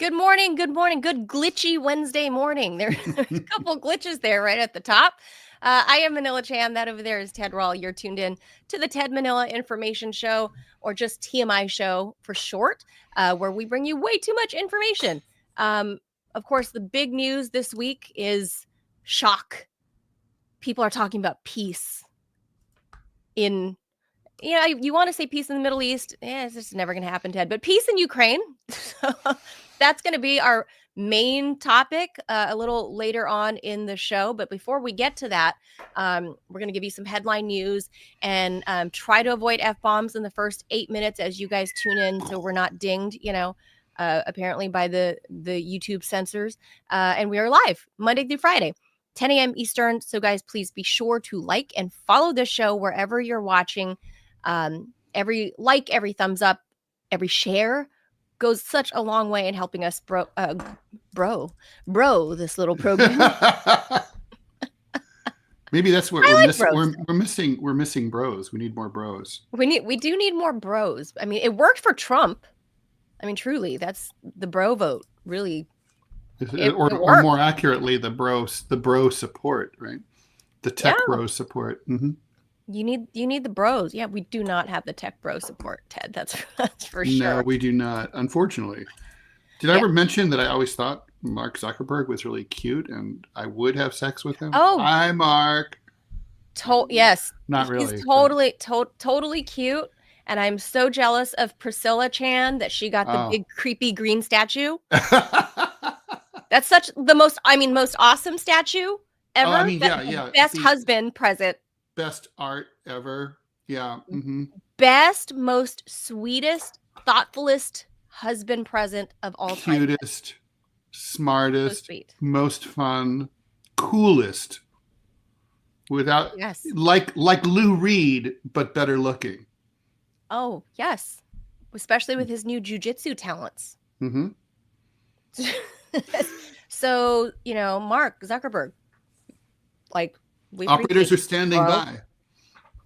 Good morning. Good morning. Good glitchy Wednesday morning. There's a couple glitches there right at the top. I am Manila Chan. That over there is Ted Rall. You're tuned in to the Ted Manila Information Show, or just TMI Show for short, where we bring you way too much information. Of course, the big news this week is shock. People are talking about peace in, you want to say peace in the Middle East. It's just never going to happen, Ted. But peace in Ukraine. So that's going to be our main topic a little later on in the show. But before we get to that, we're going to give you some headline news and try to avoid F-bombs in the first 8 minutes as you guys tune in, so we're not dinged, apparently by the YouTube censors. And we are live Monday through Friday, 10 a.m. Eastern. So guys, please be sure to like and follow the show wherever you're watching. Every like, every thumbs up, every share goes such a long way in helping us bro this little program. Maybe that's what we're missing. We're missing bros. We need more bros. We do need more bros. I mean, it worked for Trump. I mean, truly, that's the bro vote. Really, or more accurately, the bro support, right? The tech bro support. Mm-hmm. You need the bros. Yeah, we do not have the tech bro support, Ted. That's for sure. No, we do not. Unfortunately. Did I ever mention that I always thought Mark Zuckerberg was really cute and I would have sex with him? Oh, hi, Mark. Yes, not really. He's totally cute, and I'm so jealous of Priscilla Chan that she got the big creepy green statue. That's the most awesome statue ever. Oh, I mean, yeah. Best husband present. Best art ever. Yeah. Mm-hmm. Best, most sweetest, thoughtfulest husband present of all time. Cutest, smartest, most fun, coolest. Without like Lou Reed, but better looking. Oh, yes. Especially with his new jujitsu talents. Mm-hmm. So, Mark Zuckerberg, operators are standing by.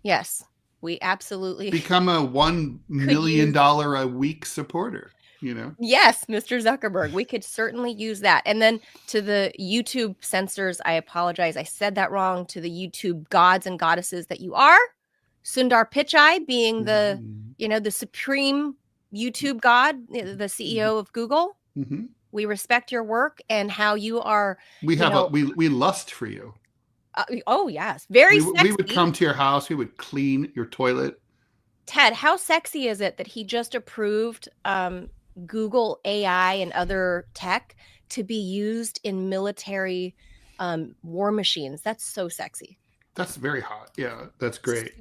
Yes, we absolutely become a $1 million a week supporter. Yes, Mr. Zuckerberg, we could certainly use that. And then to the YouTube censors, I apologize. I said that wrong. To the YouTube gods and goddesses that you are, Sundar Pichai being the supreme YouTube god, the CEO of Google. Mm-hmm. We respect your work and how you are. We lust for you. Oh, yes. Very sexy. We would come to your house. We would clean your toilet. Ted, how sexy is it that he just approved Google AI and other tech to be used in military war machines? That's so sexy. That's very hot. Yeah, that's great.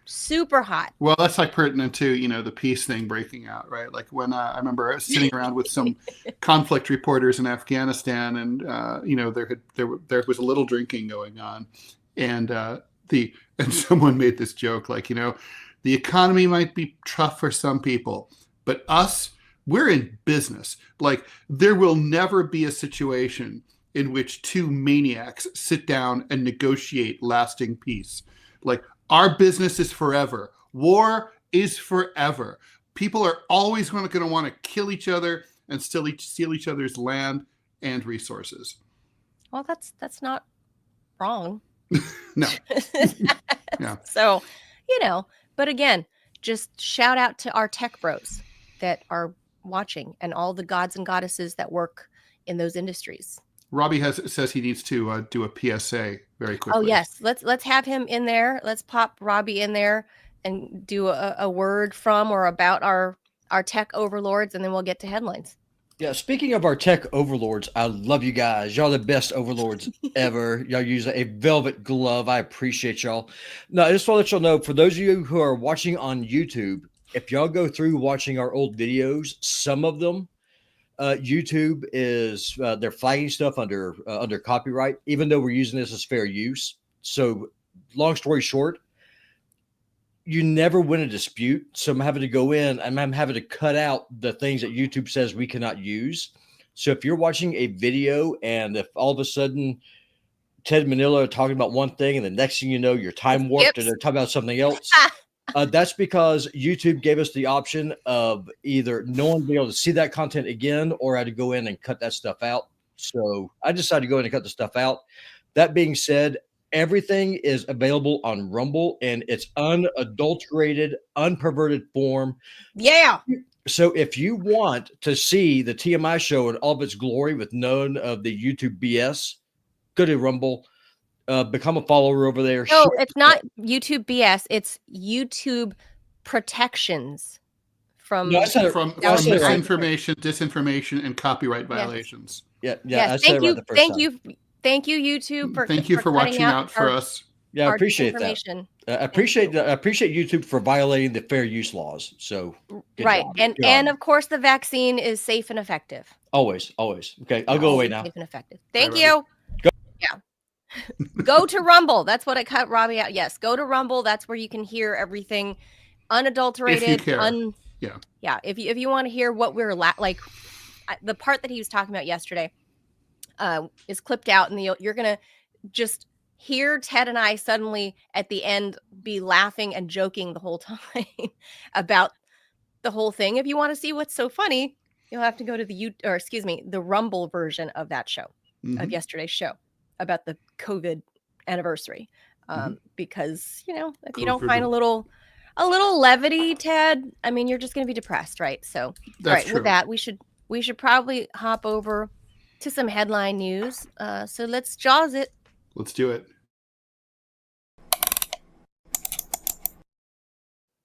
Super hot. Well, that's pertinent to, the peace thing breaking out, right? Like when I remember I was sitting around with some conflict reporters in Afghanistan, and there was a little drinking going on, and someone made this joke, the economy might be tough for some people, but we're in business. There will never be a situation in which two maniacs sit down and negotiate lasting peace. Our business is forever. War is forever. People are always going to want to kill each other and steal each other's land and resources. Well, that's not wrong. No. Yeah. So, but again, just shout out to our tech bros that are watching and all the gods and goddesses that work in those industries. Robbie says he needs to do a PSA very quickly. Oh yes, let's have him in there. Let's pop Robbie in there and do a word from or about our tech overlords, and then we'll get to headlines. Yeah, speaking of our tech overlords, I love you guys. Y'all the best overlords ever. Y'all use a velvet glove. I appreciate y'all. Now, I just want to let y'all know, for those of you who are watching on YouTube, if y'all go through watching our old videos, some of them, YouTube is they're flagging stuff under copyright, even though we're using this as fair use. So, long story short, you never win a dispute. So I'm having to go in and I'm having to cut out the things that YouTube says we cannot use. So if you're watching a video and if all of a sudden Ted Manila are talking about one thing and the next thing you know, you're time warped and they're talking about something else, That's because YouTube gave us the option of either no one be able to see that content again, or I had to go in and cut that stuff out. So I decided to go in and cut the stuff out. That being said, everything is available on Rumble in its unadulterated, unperverted form. Yeah. So if you want to see the TMI show in all of its glory with none of the YouTube BS, go to Rumble. Become a follower over there. No, it's not YouTube BS. It's YouTube protections from misinformation, disinformation, and copyright violations. Yeah. Yes. Thank you, YouTube, for watching out for us. Yeah, I appreciate that. I appreciate YouTube for violating the fair use laws. So right, and of course the vaccine is safe and effective. Always. Okay, I'll go away now. Safe and effective. Thank you. Yeah. Go to Rumble. That's what I cut Robbie out. Yes, go to Rumble. That's where you can hear everything unadulterated. If you care. Yeah. If you want to hear what we're like, the part that he was talking about yesterday is clipped out, and you're gonna just hear Ted and I suddenly at the end be laughing and joking the whole time about the whole thing. If you want to see what's so funny, you'll have to go to the Rumble version of that show, of yesterday's show, about the COVID anniversary. Because, if you don't find a little levity, Ted, I mean, you're just going to be depressed, right? So, That's true. With that, we should probably hop over to some headline news. So let's jaws it. Let's do it.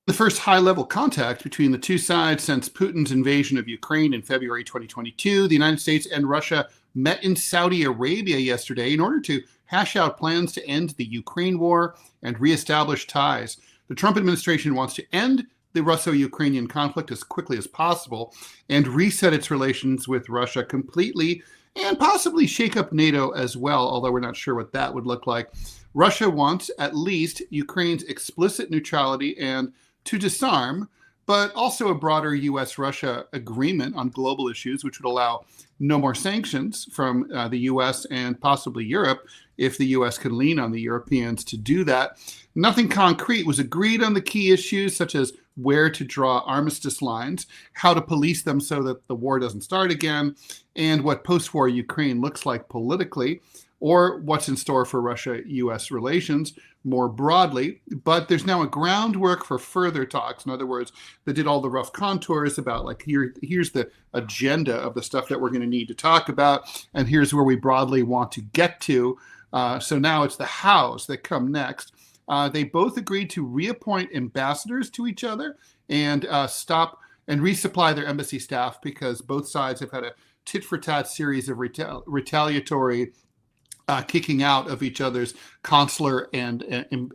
The first high-level contact between the two sides since Putin's invasion of Ukraine in February 2022, the United States and Russia met in Saudi Arabia yesterday in order to hash out plans to end the Ukraine war and reestablish ties. The Trump administration wants to end the Russo-Ukrainian conflict as quickly as possible and reset its relations with Russia completely, and possibly shake up NATO as well, although we're not sure what that would look like. Russia wants at least Ukraine's explicit neutrality and to disarm, but also a broader U.S.-Russia agreement on global issues, which would allow no more sanctions from the U.S. and possibly Europe, if the U.S. can lean on the Europeans to do that. Nothing concrete was agreed on the key issues, such as where to draw armistice lines, how to police them so that the war doesn't start again, and what post-war Ukraine looks like politically, or what's in store for Russia-U.S. relations more broadly. But there's now a groundwork for further talks. In other words, they did all the rough contours about, like, here's the agenda of the stuff that we're going to need to talk about, and here's where we broadly want to get to. So now it's the hows that come next. They both agreed to reappoint ambassadors to each other and stop and resupply their embassy staff, because both sides have had a tit-for-tat series of retaliatory kicking out of each other's consular and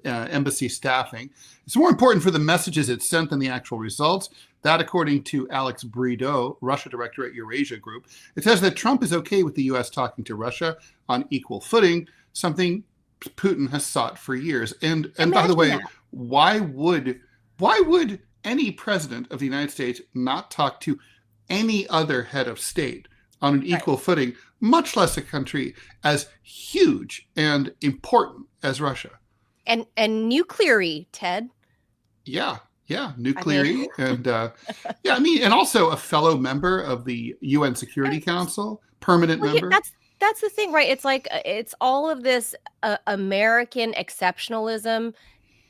embassy staffing. It's more important for the messages it sent than the actual results. That, according to Alex Brideau, Russia director at Eurasia Group, it says that Trump is okay with the U.S. talking to Russia on equal footing, something Putin has sought for years. And by the way, why would any president of the United States not talk to any other head of state on an equal footing, much less a country as huge and important as Russia? And nuclear-y, Ted. Yeah, nuclear-y. And and also a fellow member of the UN Security Council, permanent member. That's the thing, right? It's like, it's all of this American exceptionalism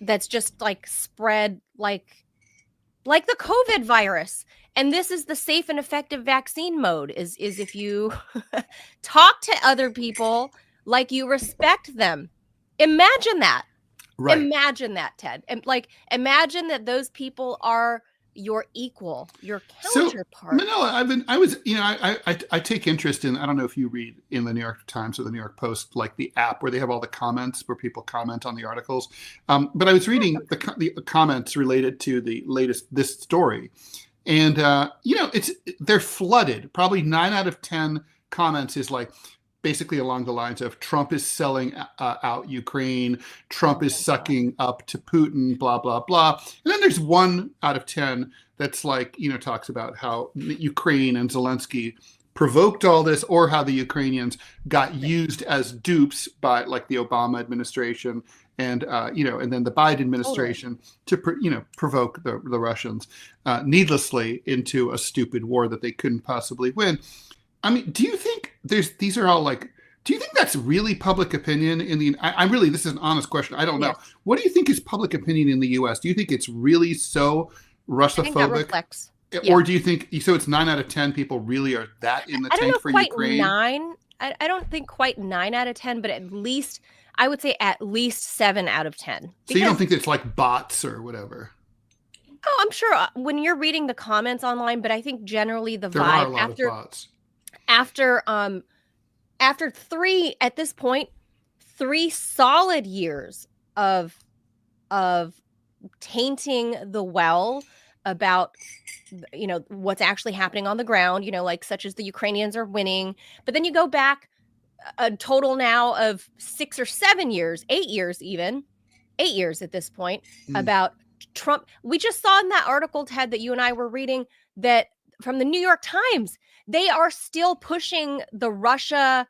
that's just like spread like the COVID virus. And this is the safe and effective vaccine mode, is if you talk to other people like you respect them. Imagine that. Right. Imagine that, Ted. And imagine that those people are your equal, your counterpart. So, Manila, I take interest in, I don't know if you read in the New York Times or the New York Post, like the app where they have all the comments where people comment on the articles. But I was reading the comments related to this story. And, they're flooded. Probably 9 out of 10 comments is like basically along the lines of Trump is selling out Ukraine, Trump is sucking up to Putin, blah, blah, blah. And then there's 1 out of 10 that's like, talks about how Ukraine and Zelensky provoked all this, or how the Ukrainians got used as dupes by like the Obama administration and and then the Biden administration to provoke the Russians needlessly into a stupid war that they couldn't possibly win. I mean, do you think these are all like? Do you think that's really public opinion in the? I really, this is an honest question. I don't know. What do you think is public opinion in the U.S.? Do you think it's really so Russophobic? I think that reflects. Or do you think so? It's 9 out of 10 people really are that in the tank for Ukraine? I don't think quite 9 out of 10, but at least I would say at least 7 out of 10. So you don't think it's like bots or whatever? Oh, I'm sure when you're reading the comments online, but I think generally the there vibe are a lot of bots. After at this point, 3 solid years of tainting the well about what's actually happening on the ground, like such as the Ukrainians are winning. But then you go back a total now of 6 or 7 years, 8 years even, 8 years at this point about Trump. We just saw in that article, Ted, that you and I were reading that from the New York Times, they are still pushing the Russia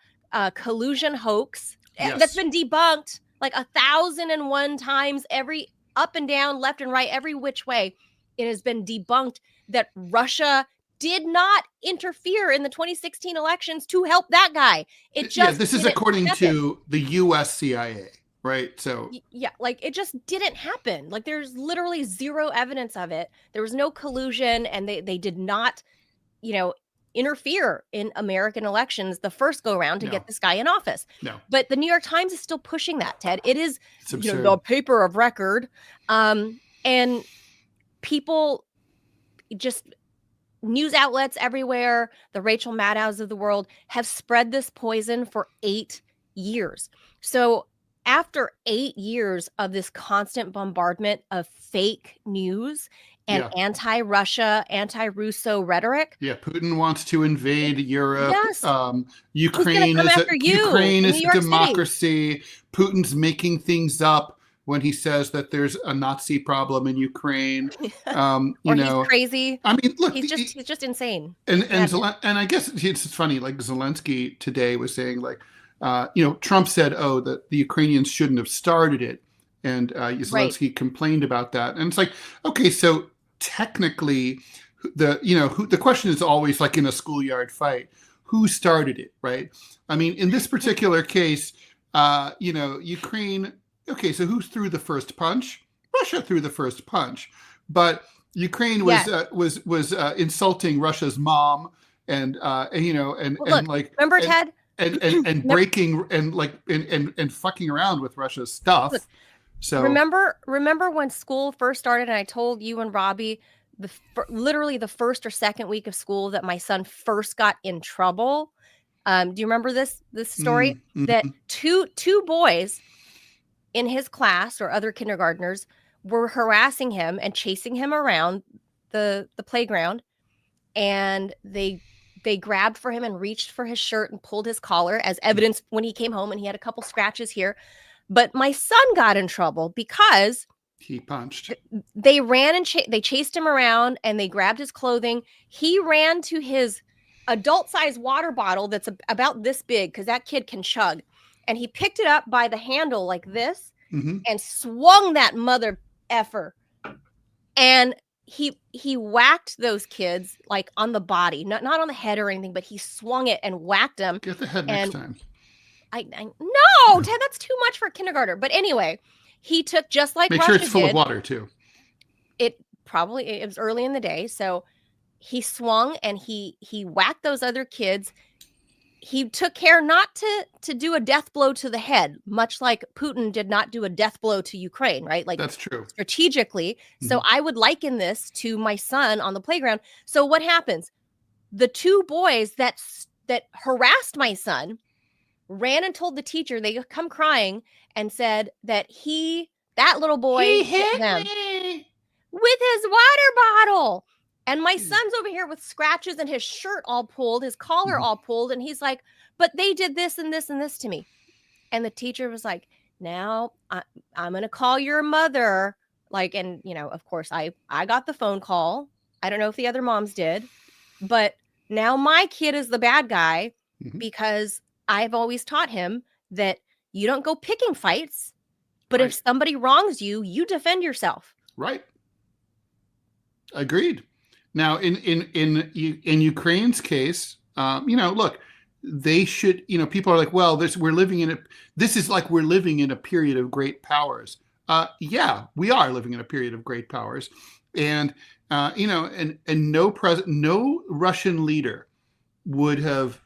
collusion hoax that's been debunked like 1,001 times, every up and down, left and right, every which way. It has been debunked that Russia did not interfere in the 2016 elections to help that guy. This is according to the U.S. CIA, right? So like it just didn't happen. Like there's literally zero evidence of it. There was no collusion, and they did not, interfere in American elections the first go around to get this guy in office. No. But the New York Times is still pushing that, Ted. It is the paper of record, and people, just news outlets everywhere, the Rachel Maddows of the world, have spread this poison for 8 years. So after 8 years of this constant bombardment of fake news and anti-Russia, anti-Russo rhetoric. Yeah, Putin wants to invade Europe. Yes. Ukraine is a democracy. City. Putin's making things up when he says that there's a Nazi problem in Ukraine. He's crazy. I mean, look, he's just insane. And I guess it's funny. Like Zelensky today was saying, like, Trump said, that the Ukrainians shouldn't have started it, and Zelensky complained about that. And it's like, okay, so technically, the question is always like in a schoolyard fight, who started it, right? I mean, in this particular case, Ukraine. Okay, so who threw the first punch? Russia threw the first punch, but Ukraine was insulting Russia's mom and remember Ted and breaking and fucking around with Russia's stuff. Look, so remember when school first started, and I told you and Robbie literally the first or second week of school that my son first got in trouble. Do you remember this story? Mm-hmm. That two boys in his class or other kindergartners were harassing him and chasing him around the playground, and they grabbed for him and reached for his shirt and pulled his collar as evidence when he came home, and he had a couple scratches here. But my son got in trouble because he punched. They ran and they chased him around, and they grabbed his clothing. He ran to his adult-sized water bottle that's about this big, because that kid can chug. And he picked it up by the handle like this and swung that mother effer. And he whacked those kids like on the body, not on the head or anything, but he swung it and whacked them. Get the head next time. No, Ted, that's too much for a kindergartner. But anyway, he took just like Make sure it's full of water too. It was early in the day, so he swung and he whacked those other kids. He took care not to do a death blow to the head, much like Putin did not do a death blow to Ukraine, right? Like that's true. Strategically. So I would liken this to my son on the playground. So what happens? The two boys that harassed my son ran and told the teacher. They come crying and said that that little boy hit them with his water bottle. And my son's over here with scratches and his shirt all pulled, his collar all pulled. And he's like, but they did this and this and this to me. And the teacher was like, now I'm going to call your mother. Like, and, of course, I got the phone call. I don't know if the other moms did, but now my kid is the bad guy Mhm. because I've always taught him that you don't go picking fights, but if Right. somebody wrongs you, you defend yourself. Right. Agreed. Now, in Ukraine's case, look, they should. People are like, well, this is like we're living in a period of great powers. Yeah, we are living in a period of great powers, and no Russian leader would have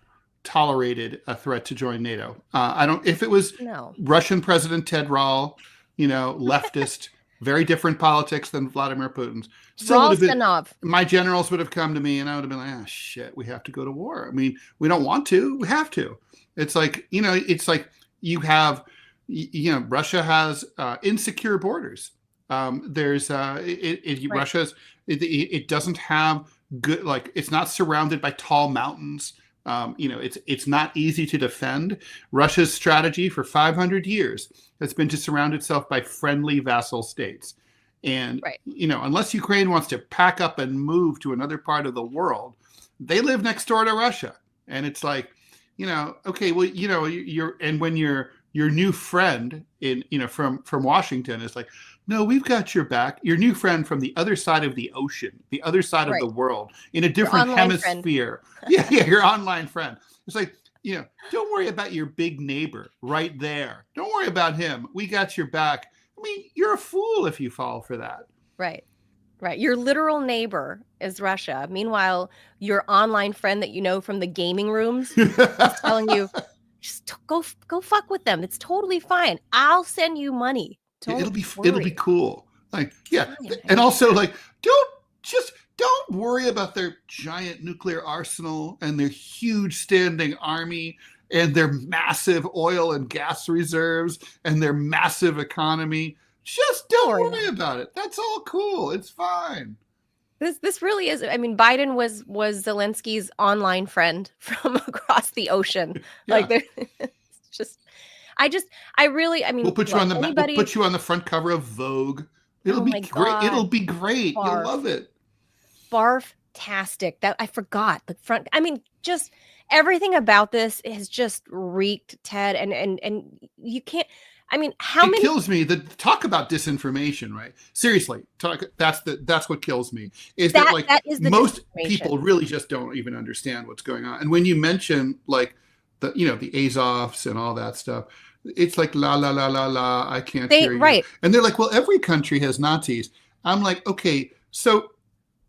tolerated a threat to join NATO. If it was No. Russian President Ted Rall, leftist, very different politics than Vladimir Putin's. Still would have been, my generals would have come to me and I would have been like, oh shit, we have to go to war. I mean, we don't want to, we have to. It's like, you have, Russia has insecure borders. Russia's, it doesn't have good, like, it's not surrounded by tall mountains. It's not easy to defend. Russia's strategy for 500 years has been to surround itself by friendly vassal states. And, unless Ukraine wants to pack up and move to another part of the world, they live next door to Russia. And it's like, okay, well, when your new friend from Washington is like, no, we've got your back. Your new friend from the other side of the ocean, the other side of the world, in a different hemisphere. Yeah, your online friend. It's like, don't worry about your big neighbor right there. Don't worry about him. We got your back. I mean, you're a fool if you fall for that. Right. Your literal neighbor is Russia. Meanwhile, your online friend that you know from the gaming rooms is telling you, just go fuck with them. It's totally fine. I'll send you money. It'll be cool. Like, yeah. And also, like, don't worry about their giant nuclear arsenal and their huge standing army and their massive oil and gas reserves and their massive economy. Just don't worry about it. That's all cool. It's fine. This really is. I mean, Biden was Zelensky's online friend from across the ocean. Yeah. Like, it's we'll put you on the we'll put you on the front cover of Vogue. It'll be great. God. It'll be great. You'll love it. Barf-tastic. That I forgot the front. I mean, just everything about this has just reeked, Ted, and you can't. I mean, it kills me. Talk about disinformation, right? Seriously, that's what kills me. Is that most people really just don't even understand what's going on. And when you mention like the Azovs and all that stuff, it's like la la la la la. I can't hear you. Right. And they're like, well, every country has Nazis. I'm like, okay, so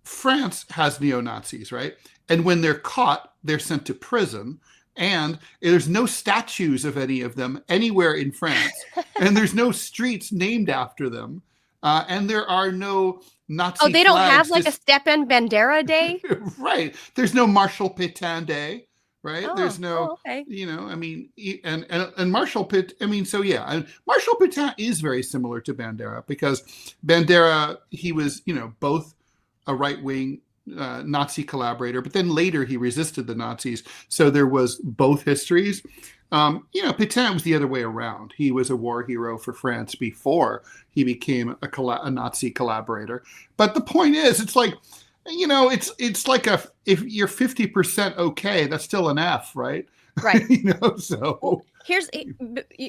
France has neo-Nazis, right? And when they're caught, they're sent to prison. And there's no statues of any of them anywhere in France. And there's no streets named after them. And there are no Nazi flags. Oh, they don't have like a Stepan Bandera Day? Right. There's no Marshal Pétain Day, right? Oh, there's no, okay. I mean, and Marshal Pétain, I mean, so yeah. And Marshal Pétain is very similar to Bandera because Bandera, he was, both a right-wing Nazi collaborator, but then later he resisted the Nazis. So there was both histories. Pétain was the other way around. He was a war hero for France before he became a Nazi collaborator. But the point is, it's like, it's like if you're 50% okay, that's still an F, right? Right. So well,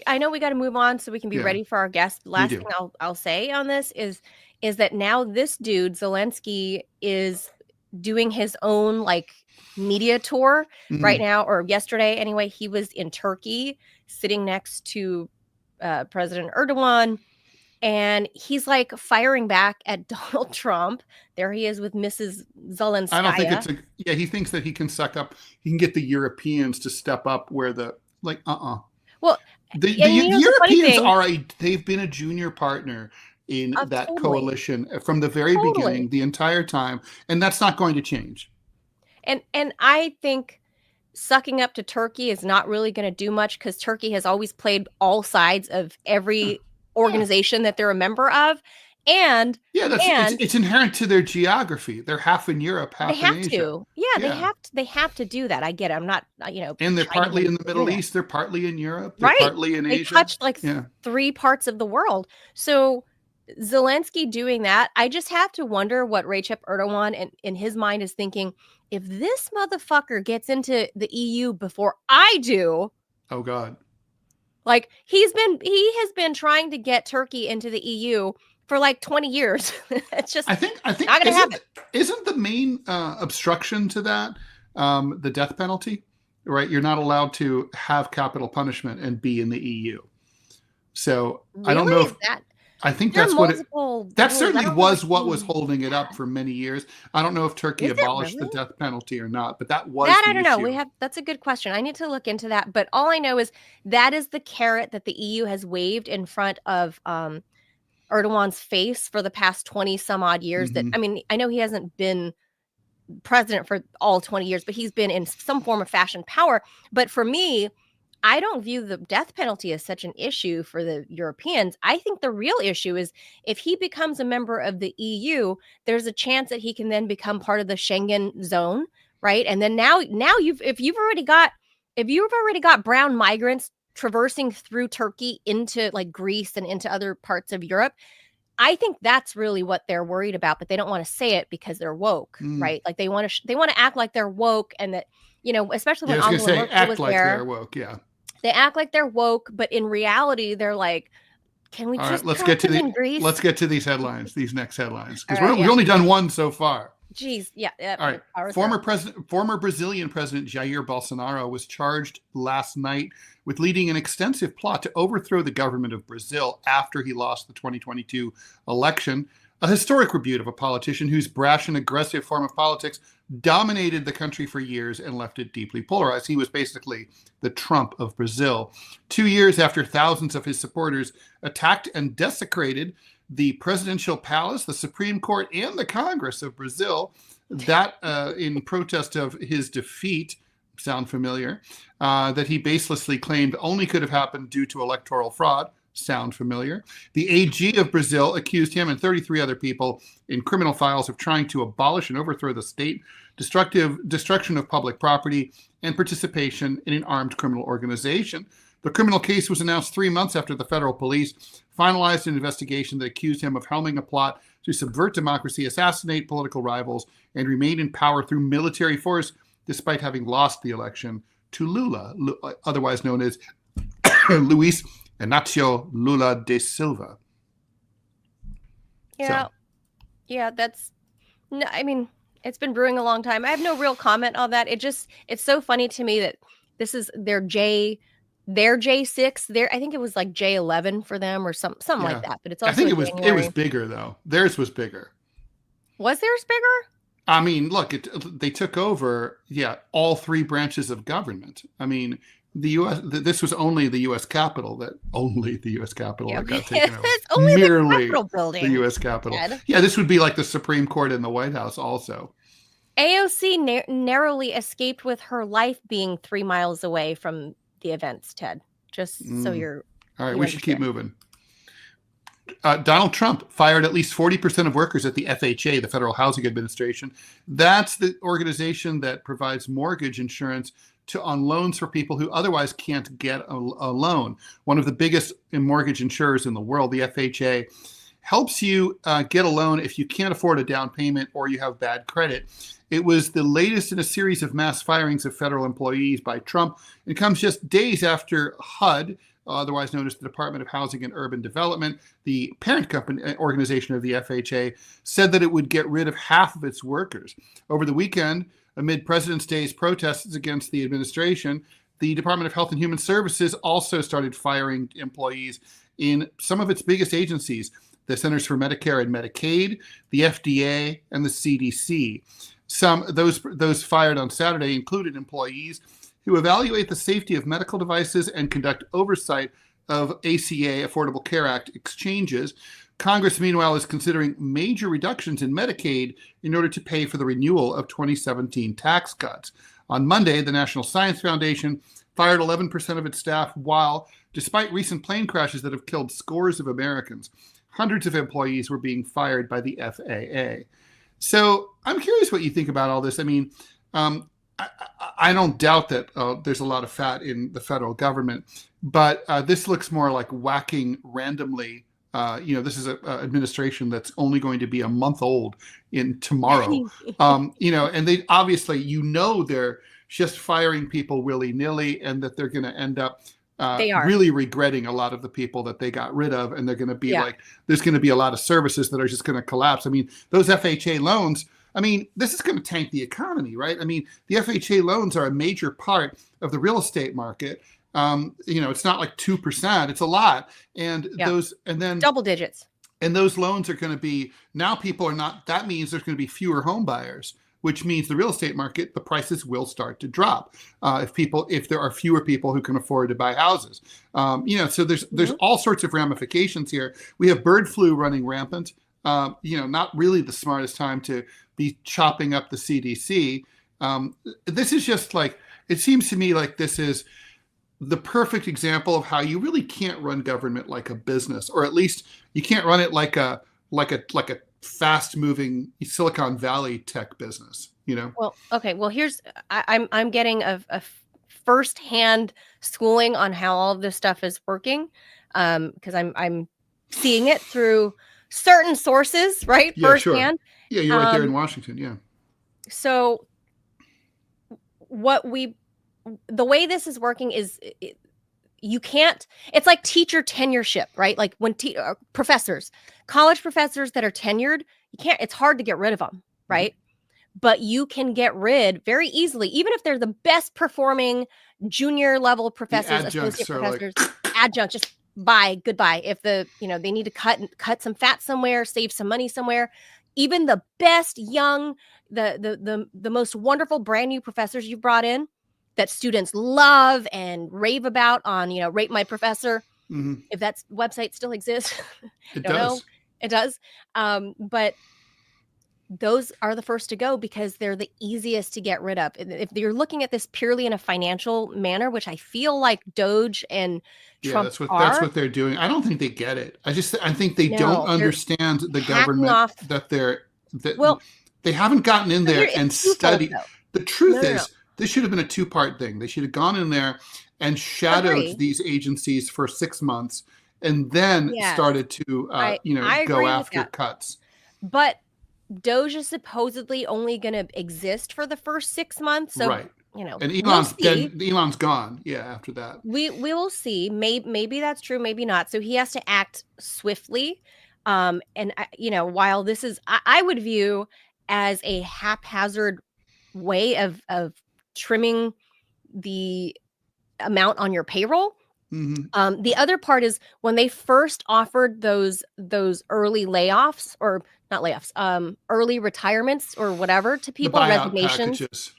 I know we got to move on so we can be ready for our guest. Last thing I'll say on this is that now this dude Zelensky is doing his own like media tour right now, or yesterday anyway. He was in Turkey sitting next to President Erdogan, and he's like firing back at Donald Trump. There he is with Mrs. Zelenskaya. I don't think he thinks that he can he can get the Europeans to step up where well, the Europeans they've been a junior partner in that coalition from the very beginning, the entire time, and that's not going to change. And I think sucking up to Turkey is not really going to do much because Turkey has always played all sides of every organization that they're a member of, and it's inherent to their geography. They're half in Europe, half in Asia. They have to do that. I get it. I'm not, and they're partly in the Middle East. They're partly in Europe. They're partly in Asia. They touched 3 parts of the world. So Zelensky doing that, I just have to wonder what Recep Erdogan in his mind is thinking. If this motherfucker gets into the EU before I do, Oh God. like he has been trying to get Turkey into the EU for like 20 years. It's just I think not gonna happen. isn't the main obstruction to that the death penalty? Right, you're not allowed to have capital punishment and be in the EU. So I don't know if I think that's what that certainly was what was holding it up for many years. I don't know if Turkey abolished the death penalty or not, but that was that I don't know. That's a good question. I need to look into that. But all I know is that is the carrot that the EU has waved in front of Erdogan's face for the past 20 some odd years. That, I mean, I know he hasn't been president for all 20 years, but he's been in some form of fashion power. But for me, I don't view the death penalty as such an issue for the Europeans. I think the real issue is if he becomes a member of the EU, there's a chance that he can then become part of the Schengen zone, right? And then now if you've already got brown migrants traversing through Turkey into like Greece and into other parts of Europe, I think that's really what they're worried about, but they don't want to say it because they're woke, right? Like they want to act like they're woke, and that, you know, especially when Angela Merkel was there, they're woke, yeah. They act like they're woke, but in reality, they're like, "Can we just let's get to these headlines, these next headlines, because we've only done one so far." Jeez, yeah. All right. Former Brazilian President Jair Bolsonaro was charged last night with leading an extensive plot to overthrow the government of Brazil after he lost the 2022 election. A historic rebuke of a politician whose brash and aggressive form of politics dominated the country for years and left it deeply polarized. He was basically the Trump of Brazil. 2 years after thousands of his supporters attacked and desecrated the presidential palace, the Supreme Court, and the Congress of Brazil, that in protest of his defeat, sound familiar, that he baselessly claimed only could have happened due to electoral fraud, sound familiar. The AG of Brazil accused him and 33 other people in criminal files of trying to abolish and overthrow the state, destruction of public property, and participation in an armed criminal organization. The criminal case was announced 3 months after the federal police finalized an investigation that accused him of helming a plot to subvert democracy, assassinate political rivals, and remain in power through military force, despite having lost the election to Lula, otherwise known as Luis Inácio Lula da Silva. Yeah. So. Yeah, I mean, it's been brewing a long time. I have no real comment on that. It's so funny to me that this is their J6. I think it was like J11 for them or something like that. But it's also I think it was bigger though. Theirs was bigger. Was theirs bigger? I mean, look, they took over, all three branches of government. I mean, the U.S. This was only the U.S. Capitol that got taken over. It's only merely the Capitol building. The U.S. Capitol. Yeah, this would be like the Supreme Court and the White House also. AOC narrowly escaped with her life being 3 miles away from the events, Ted. Just so you're... All right, we should keep moving. Donald Trump fired at least 40% of workers at the FHA, the Federal Housing Administration. That's the organization that provides mortgage insurance on loans for people who otherwise can't get a loan. One of the biggest mortgage insurers in the world, the FHA, helps you get a loan if you can't afford a down payment or you have bad credit. It was the latest in a series of mass firings of federal employees by Trump. It comes just days after HUD, otherwise known as the Department of Housing and Urban Development, the parent company organization of the FHA, said that it would get rid of half of its workers. Over the weekend, amid President's Day's protests against the administration, the Department of Health and Human Services also started firing employees in some of its biggest agencies, the Centers for Medicare and Medicaid, the FDA, and the CDC. Those fired on Saturday included employees who evaluate the safety of medical devices and conduct oversight of ACA, Affordable Care Act, exchanges. Congress, meanwhile, is considering major reductions in Medicaid in order to pay for the renewal of 2017 tax cuts. On Monday, the National Science Foundation fired 11% of its staff while, despite recent plane crashes that have killed scores of Americans, hundreds of employees were being fired by the FAA. So I'm curious what you think about all this. I mean, I don't doubt that there's a lot of fat in the federal government, but this looks more like whacking randomly This is an administration that's only going to be a month old in tomorrow. And they obviously, they're just firing people willy-nilly, and that they're going to end up really regretting a lot of the people that they got rid of. And they're going to be there's going to be a lot of services that are just going to collapse. I mean, those FHA loans, this is going to tank the economy, right? The FHA loans are a major part of the real estate market. It's not like 2%, it's a lot. And then double digits. And those loans are going to be, now people are not, that means there's going to be fewer home buyers, which means the real estate market, the prices will start to drop if there are fewer people who can afford to buy houses. So there's all sorts of ramifications here. We have bird flu running rampant. Not really the smartest time to be chopping up the CDC. This is just it seems to me like this is the perfect example of how you really can't run government like a business, or at least you can't run it like a fast-moving Silicon Valley tech business. Well, okay. Well, I'm getting a first-hand schooling on how all of this stuff is working, because I'm seeing it through certain sources, right? Yeah, firsthand. Sure. Yeah, you're right there in Washington. Yeah. So the way this is working is you can't, it's like teacher tenureship, right? Like when professors, college professors that are tenured, it's hard to get rid of them, right? But you can get rid very easily, even if they're the best performing junior level professors, associate professors, adjuncts, just goodbye. If they need to cut some fat somewhere, save some money somewhere, even the best young, the most wonderful brand new professors you've brought in that students love and rave about on, Rate My Professor, if that website still exists. It does. It does. But those are the first to go because they're the easiest to get rid of. If you're looking at this purely in a financial manner, which I feel like Doge and Trump that's what they're doing. I don't think they get it. I think they don't understand the government they haven't gotten in there and studied. The truth is, this should have been a two-part thing. They should have gone in there and shadowed these agencies for 6 months, and then started to, go after cuts. But Doge is supposedly only going to exist for the first 6 months. So, right. And Elon's gone. Yeah, after that. We will see. Maybe that's true, maybe not. So he has to act swiftly. And while this is, I would view as a haphazard way of trimming the amount on your payroll. The other part is when they first offered those early layoffs, or not layoffs, early retirements or whatever to people, resignations.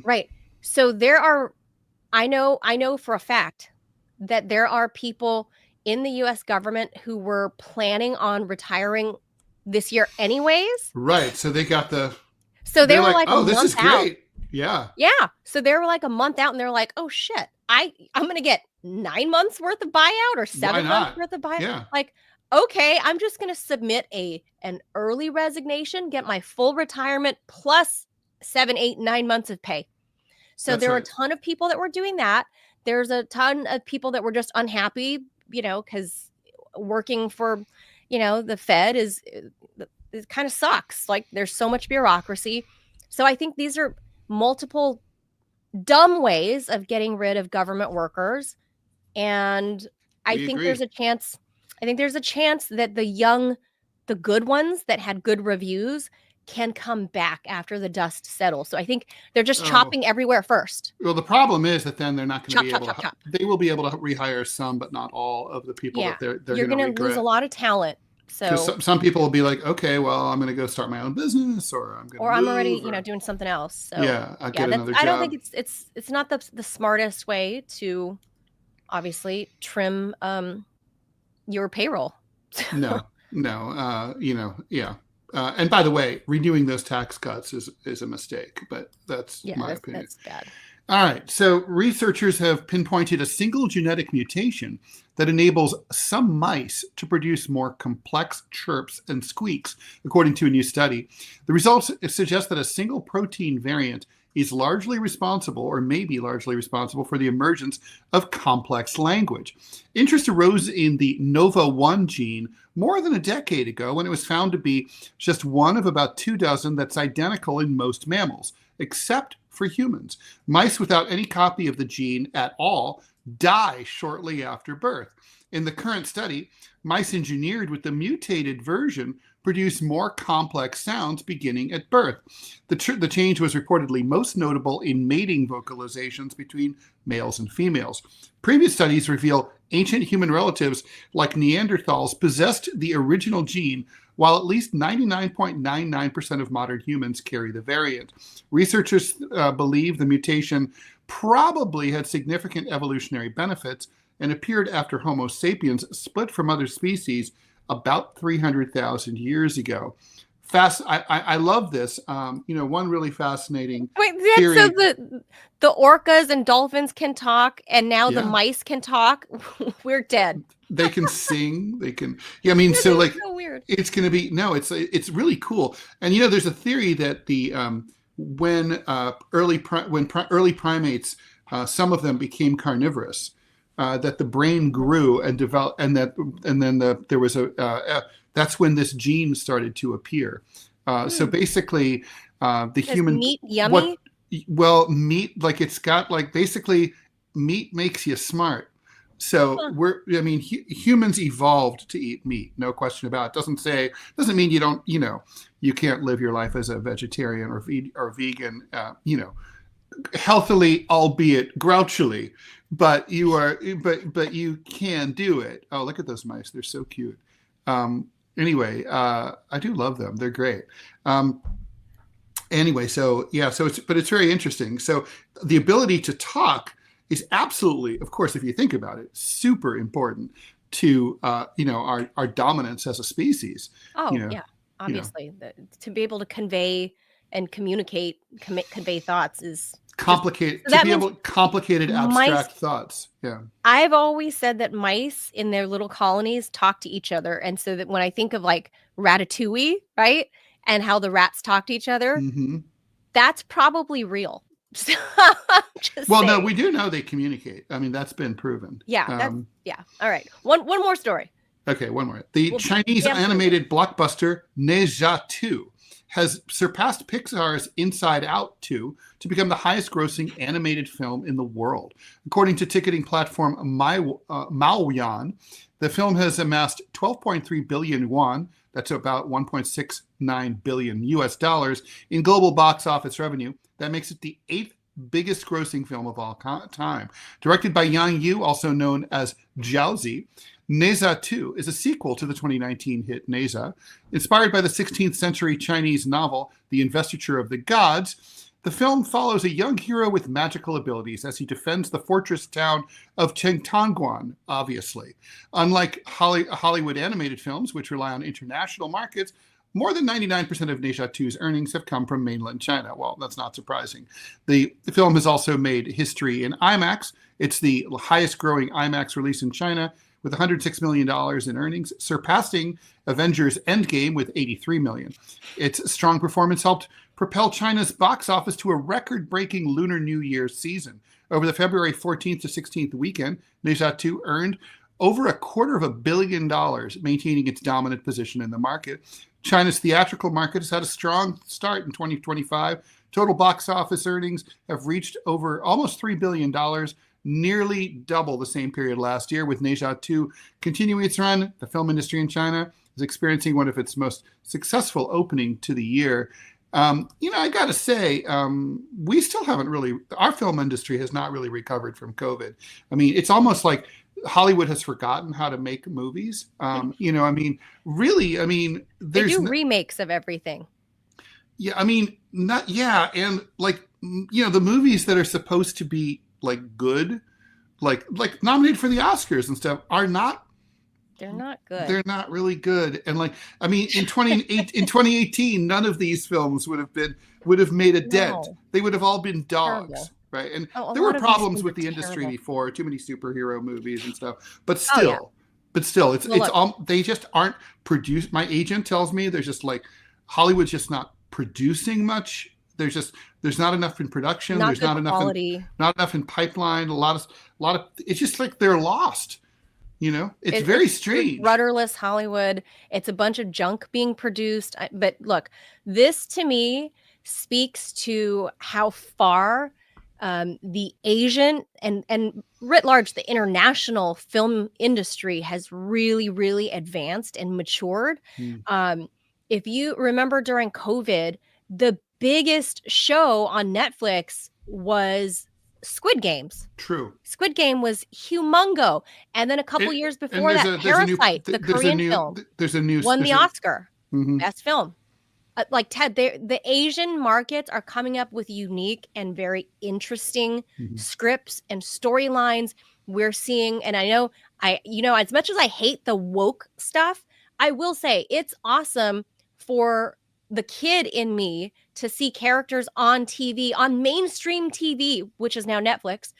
Right. So I know for a fact that there are people in the U.S. government who were planning on retiring this year anyways. Right. So they got so they were like, oh, this is out. Great. Yeah. Yeah. So they were like a month out and they're like, oh shit, I'm going to get 9 months worth of buyout or 7 months worth of buyout. Yeah. Like, okay, I'm just going to submit an early resignation, get my full retirement plus 7, 8, 9 months of pay. So there were a ton of people that were doing that. There's a ton of people that were just unhappy, because working for, the Fed it kind of sucks. Like there's so much bureaucracy. So I think these are multiple dumb ways of getting rid of government workers. And I think there's a chance that the good ones that had good reviews can come back after the dust settles. So I think they're just chopping everywhere first. Well, the problem is that then they're not going to be able to, they will be able to rehire some, but not all of the people that they're going to lose a lot of talent. So some people will be like, okay, well, I'm going to go start my own business, or I'm already, doing something else. So I'll get another job. I don't think it's not the smartest way to obviously trim your payroll. No. And by the way, renewing those tax cuts is a mistake, but that's my opinion. That's bad. All right. So researchers have pinpointed a single genetic mutation that enables some mice to produce more complex chirps and squeaks, according to a new study. The results suggest that a single protein variant is largely responsible, or may be largely responsible, for the emergence of complex language. Interest arose in the NOVA1 gene more than a decade ago, when it was found to be just one of about 24 that's identical in most mammals, except for humans. Mice without any copy of the gene at all die shortly after birth. In the current study, mice engineered with the mutated version produce more complex sounds beginning at birth. The change was reportedly most notable in mating vocalizations between males and females. Previous studies reveal ancient human relatives like Neanderthals possessed the original gene, while at least 99.99% of modern humans carry the variant. Researchers believe the mutation probably had significant evolutionary benefits and appeared after Homo sapiens split from other species about 300,000 years ago. I love this. One really fascinating theory. So the orcas and dolphins can talk, and now the mice can talk. We're dead. They can sing. They can. Yeah, I mean, so weird. It's going to be It's really cool. And there's a theory that when early primates, some of them became carnivorous. That the brain grew and developed, and then there was that's when this gene started to appear. So basically, the human meat yummy. Meat, it's got basically meat makes you smart. So humans evolved to eat meat, no question about it. Doesn't mean you don't, you can't live your life as a vegetarian or vegan, healthily, albeit grouchily. But you can do it. Oh, look at those mice. They're so cute. Anyway, I do love them. They're great. Anyway, so it's very interesting. So the ability to talk is absolutely, of course, if you think about it, super important to, our dominance as a species. Oh, yeah, obviously. To be able to convey and communicate, convey thoughts is complicated. To be able to complicated abstract thoughts. Yeah. I've always said that mice in their little colonies talk to each other, and so that when I think of Ratatouille, right, and how the rats talk to each other, that's probably real. No, we do know they communicate. I mean, that's been proven. Yeah. All right. One more story. Okay, one more. The Chinese animated blockbuster Ne Zha 2 has surpassed Pixar's Inside Out 2 to become the highest grossing animated film in the world. According to ticketing platform Maoyan, the film has amassed 12.3 billion yuan, that's about 1.69 billion US dollars, in global box office revenue. That makes it the 8th biggest grossing film of all time. Directed by Yang Yu, also known as Jiaozi, Ne Zha 2 is a sequel to the 2019 hit Ne Zha. Inspired by the 16th century Chinese novel, The Investiture of the Gods, the film follows a young hero with magical abilities as he defends the fortress town of Chengtangguan, obviously. Unlike Hollywood animated films, which rely on international markets, more than 99% of Ne Zha 2's earnings have come from mainland China. Well, that's not surprising. The film has also made history in IMAX. It's the highest growing IMAX release in China, with $106 million in earnings, surpassing Avengers Endgame with $83 million. Its strong performance helped propel China's box office to a record-breaking Lunar New Year season. Over the February 14th to 16th weekend, Ne Zha 2 earned over $250 million, maintaining its dominant position in the market. China's theatrical market has had a strong start in 2025. Total box office earnings have reached over almost $3 billion, nearly double the same period last year. With Ne Zha 2 continuing its run, the film industry in China is experiencing one of its most successful opening to the year. I got to say, we still haven't really, our film industry has not really recovered from COVID. I mean, it's almost like Hollywood has forgotten how to make movies. They do remakes of everything. Yeah, I mean, and the movies that are supposed to be good, like nominated for the Oscars and stuff, are not. They're not good. They're not really good. And in 2018, none of these films would have made a dent. They would have all been dogs. Terrible. Right. And there were problems with the industry before, too many superhero movies and stuff. But still, they just aren't produced. My agent tells me there's just Hollywood's just not producing much. there's not enough in production. Not There's good not enough quality. not enough in pipeline. A lot of it's just like they're lost. It's very strange. Rudderless Hollywood. It's a bunch of junk being produced. But look, this to me speaks to how far the Asian and writ large the international film industry has really, really advanced and matured. If you remember during COVID, the biggest show on Netflix was Squid Games. True. Squid Game was humongo. And then a couple years before that, Parasite, the Korean film, won the Oscar. Best film. Like Ted, the Asian markets are coming up with unique and very interesting scripts and storylines. We're seeing, and I know, as much as I hate the woke stuff, I will say it's awesome for the kid in me to see characters on TV, on mainstream TV, which is now Netflix,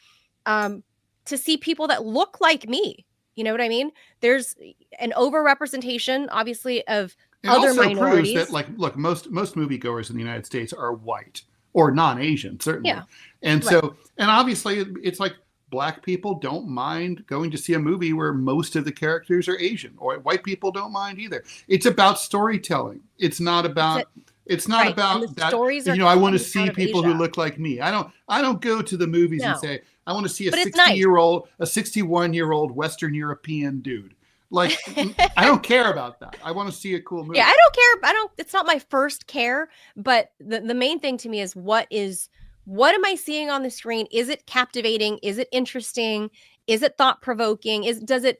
to see people that look like me. You know what I mean? There's an overrepresentation, obviously, of other minorities. Proves that, look, most moviegoers in the United States are white or non-Asian, certainly. Yeah. And so, and obviously, it's like Black people don't mind going to see a movie where most of the characters are Asian, or white people don't mind either. It's about storytelling. It's not about. It's not about that. I want to see people who look like me. I don't go to the movies and say I want to see a 60-year-old, a 61-year-old Western European dude. Like, I don't care about that. I want to see a cool movie. Yeah, I don't care. It's not my first care, but the main thing to me is what am I seeing on the screen? Is it captivating? Is it interesting? Is it thought-provoking? Does it,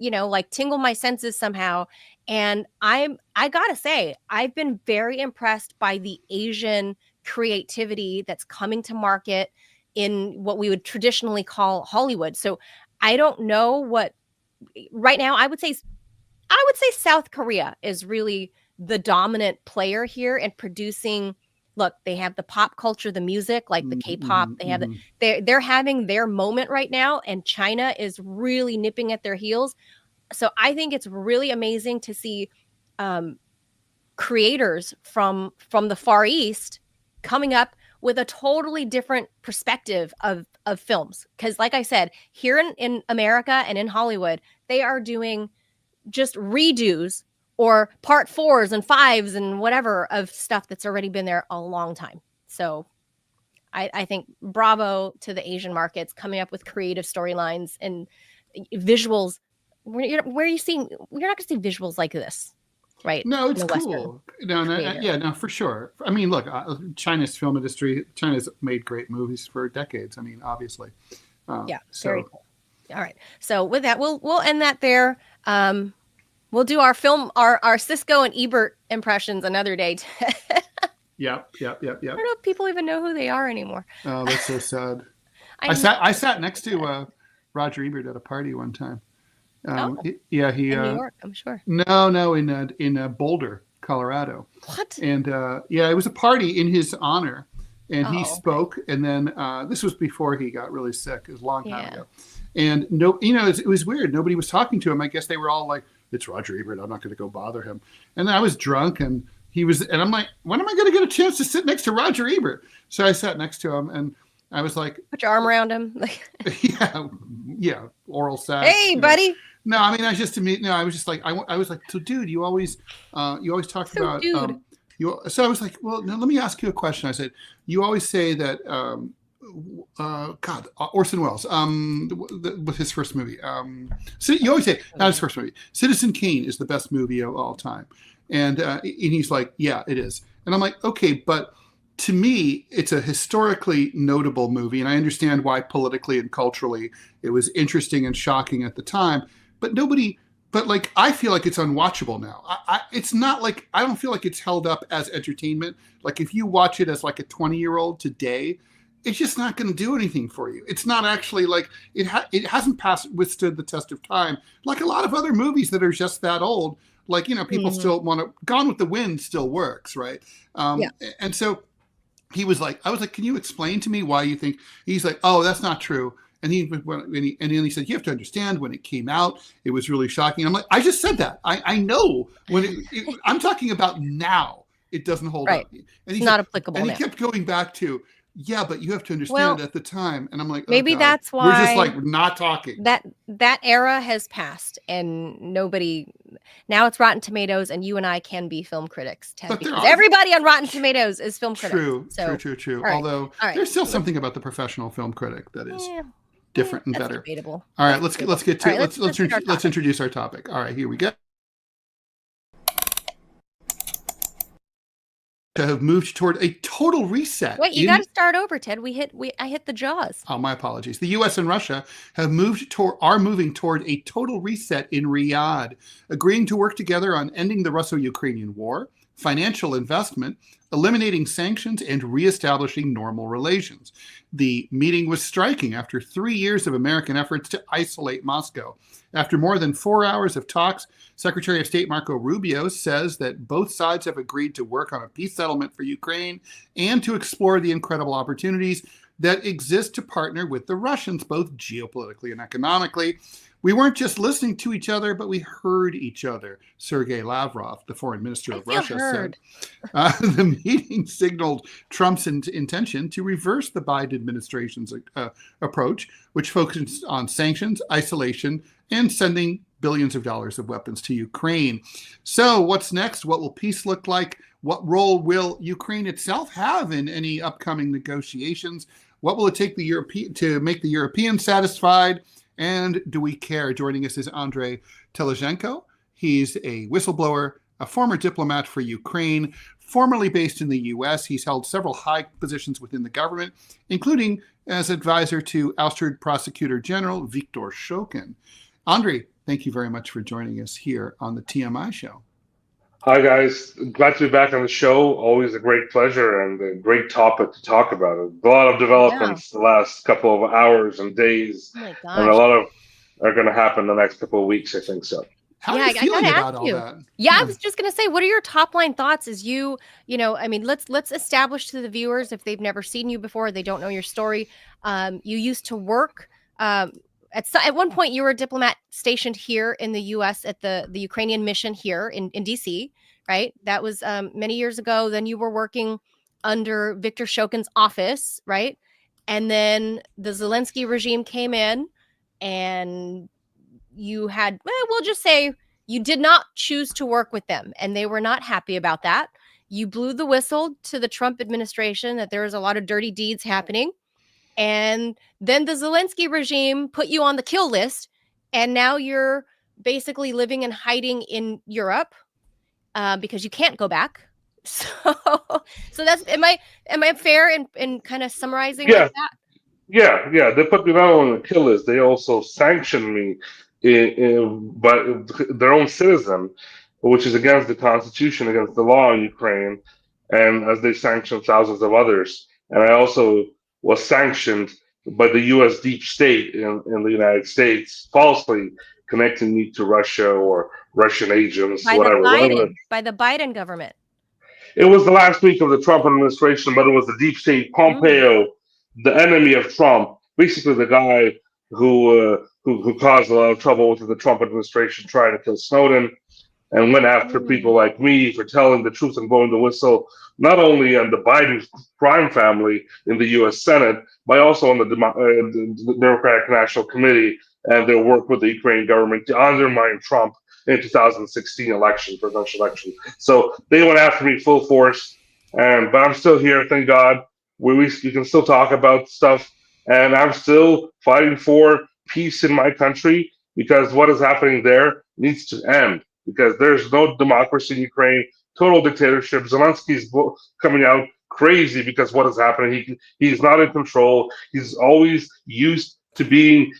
tingle my senses somehow? And I gotta say, I've been very impressed by the Asian creativity that's coming to market in what we would traditionally call Hollywood. So I don't know right now, I would say South Korea is really the dominant player here in producing. Look, they have the pop culture, the music, like the K-pop. They have they're having their moment right now, and China is really nipping at their heels. So I think it's really amazing to see creators from the Far East coming up with a totally different perspective of films. Because like I said, here in America and in Hollywood, they are doing just redos or part 4s and 5s and whatever of stuff that's already been there a long time. So I think bravo to the Asian markets coming up with creative storylines and visuals. Where are you seeing? You're not going to see visuals like this, right? No, it's cool. No, for sure. I mean, look, China's film industry. China's made great movies for decades. I mean, obviously. Very cool. All right. So with that, we'll end that there. We'll do our Siskel and Ebert impressions another day. Yeah. I don't know if people even know who they are anymore. Oh, that's so sad. I sat next to Roger Ebert at a party one time. In New York, I'm sure. No, in Boulder, Colorado. What? And it was a party in his honor, and he spoke. And then this was before he got really sick. It was a long time ago. And it was weird. Nobody was talking to him. I guess they were all like, "It's Roger Ebert. I'm not going to go bother him." And I was drunk, and and I'm like, "When am I going to get a chance to sit next to Roger Ebert?" So I sat next to him, and I was like, "Put your arm around him." yeah, oral sex. Hey, buddy. No, I mean, I was just like, I was like, so dude, you always talk about. Dude. So I was like, well, now let me ask you a question. I said, you always say that. Orson Welles, with his first movie. So you always say, not his first movie, Citizen Kane is the best movie of all time. And he's like, yeah, it is. And I'm like, okay, but to me, it's a historically notable movie. And I understand why politically and culturally it was interesting and shocking at the time. But I feel like it's unwatchable now. It's not like, I don't feel like it's held up as entertainment. Like if you watch it as like a 20-year-old today, it's just not going to do anything for you. It's not actually like it hasn't withstood the test of time. Like a lot of other movies that are just that old, like, people still want to, Gone with the Wind still works. Right. And so I was like, can you explain to me why you think? He's like, oh, that's not true. And then he said, you have to understand when it came out, it was really shocking. I'm like, I just said that. I know when I'm talking about now. it doesn't hold Right. up. And It's not applicable and he now. kept going back to, yeah, but you have to understand Well, at the time. And I'm like, oh, maybe God, that's we're just why like not talking. that era has passed, and nobody now it's Rotten Tomatoes, and you and I can be film critics, Ted, But there because are- everybody on Rotten Tomatoes is film critics. True, So, true. all right, Although all right. there's still something about the professional film critic that is different and that's better. debatable. All right, That's let's get to All right, let's introduce our topic. All right, here we go. To have moved toward a total reset. Wait, you got to start over, Ted. I hit the jaws. Oh, my apologies. The U.S. and Russia are moving toward a total reset in Riyadh, agreeing to work together on ending the Russo-Ukrainian war, financial investment, eliminating sanctions, and reestablishing normal relations. The meeting was striking after 3 years of American efforts to isolate Moscow. After more than 4 hours of talks, Secretary of State Marco Rubio says that both sides have agreed to work on a peace settlement for Ukraine and to explore the incredible opportunities that exist to partner with the Russians, both geopolitically and economically. We weren't just listening to each other, but we heard each other, Sergey Lavrov, the foreign minister of Russia, said. The meeting signaled Trump's intention to reverse the Biden administration's approach, which focused on sanctions, isolation, and sending billions of dollars of weapons to Ukraine. So what's next? What will peace look like? What role will Ukraine itself have in any upcoming negotiations? What will it take to make the Europeans satisfied? And do we care? Joining us is Andrei Telizhenko. He's a whistleblower, a former diplomat for Ukraine, formerly based in the U.S. He's held several high positions within the government, including as advisor to ousted Prosecutor General Viktor Shokin. Andrei, thank you very much for joining us here on the TMI Show. Hi, guys. Glad to be back on the show. Always a great pleasure and a great topic to talk about. A lot of developments the last couple of hours and days, Oh my gosh. and a lot of are going to happen the next couple of weeks, I think so. How are you feeling about all that? Yeah, I was just going to say, what are your top line thoughts as you know, I mean, let's establish to the viewers, if they've never seen you before, they don't know your story. You used to work at one point you were a diplomat stationed here in the U.S. at the Ukrainian mission here in D.C., right? That was many years ago. Then you were working under Viktor Shokin's office, right? And then the Zelensky regime came in, and you had, we'll just say you did not choose to work with them, and they were not happy about that. You blew the whistle to the Trump administration that there was a lot of dirty deeds happening. And then the Zelensky regime put you on the kill list, and now you're basically living and hiding in Europe because you can't go back. So that's am I fair in kind of summarizing like that? Yeah. They put me not only on the kill list, they also sanctioned me by their own citizen, which is against the constitution, against the law in Ukraine, and as they sanctioned thousands of others. And I also was sanctioned by the U.S. deep state in the United States, falsely connecting me to Russia or Russian agents, by the Biden government. It was the last week of the Trump administration, but it was the deep state, Pompeo, the enemy of Trump, basically the guy who caused a lot of trouble with the Trump administration, trying to kill Snowden, and went after people like me for telling the truth and blowing the whistle, not only on the Biden crime family in the U.S. Senate, but also on the Democratic National Committee and their work with the Ukrainian government to undermine Trump in 2016 presidential election. So they went after me full force, but I'm still here, thank God. We can still talk about stuff, and I'm still fighting for peace in my country, because what is happening there needs to end, because there's no democracy in Ukraine, total dictatorship. Zelensky's coming out crazy because what is happening. He's not in control. He's always used to being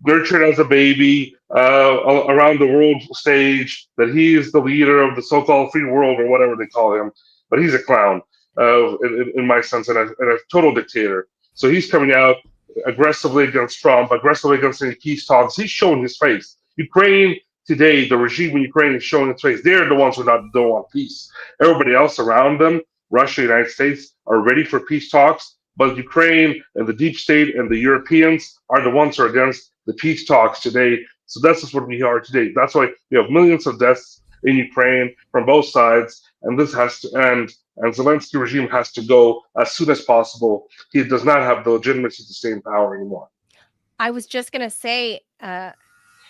nurtured as a baby around the world stage, that he is the leader of the so-called free world or whatever they call him, but he's a clown in my sense, and a total dictator. So he's coming out aggressively against Trump, aggressively against any peace talks. He's showing his face. Ukraine today, the regime in Ukraine is showing its face. They're the ones who don't want peace. Everybody else around them, Russia, United States, are ready for peace talks, but Ukraine and the deep state and the Europeans are the ones who are against the peace talks today. So that's just what we are today. That's why we have millions of deaths, in Ukraine from both sides, and this has to end. And Zelensky regime has to go as soon as possible. He does not have the legitimacy to stay in power anymore. I was just going to say,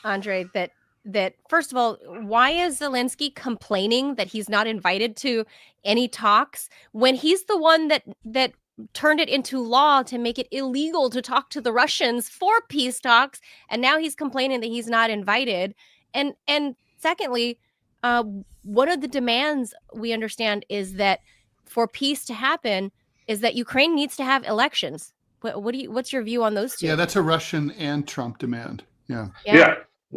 Andre, that first of all, why is Zelensky complaining that he's not invited to any talks when he's the one that turned it into law to make it illegal to talk to the Russians for peace talks, and now he's complaining that he's not invited? And secondly, one of the demands we understand is that for peace to happen is that Ukraine needs to have elections. What's your view on those two? Yeah, that's a Russian and Trump demand. Yeah.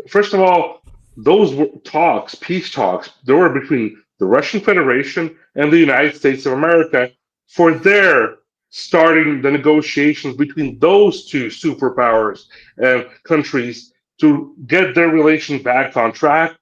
First of all, those were talks, peace talks, they were between the Russian Federation and the United States of America for their starting the negotiations between those two superpowers and countries to get their relations back on track.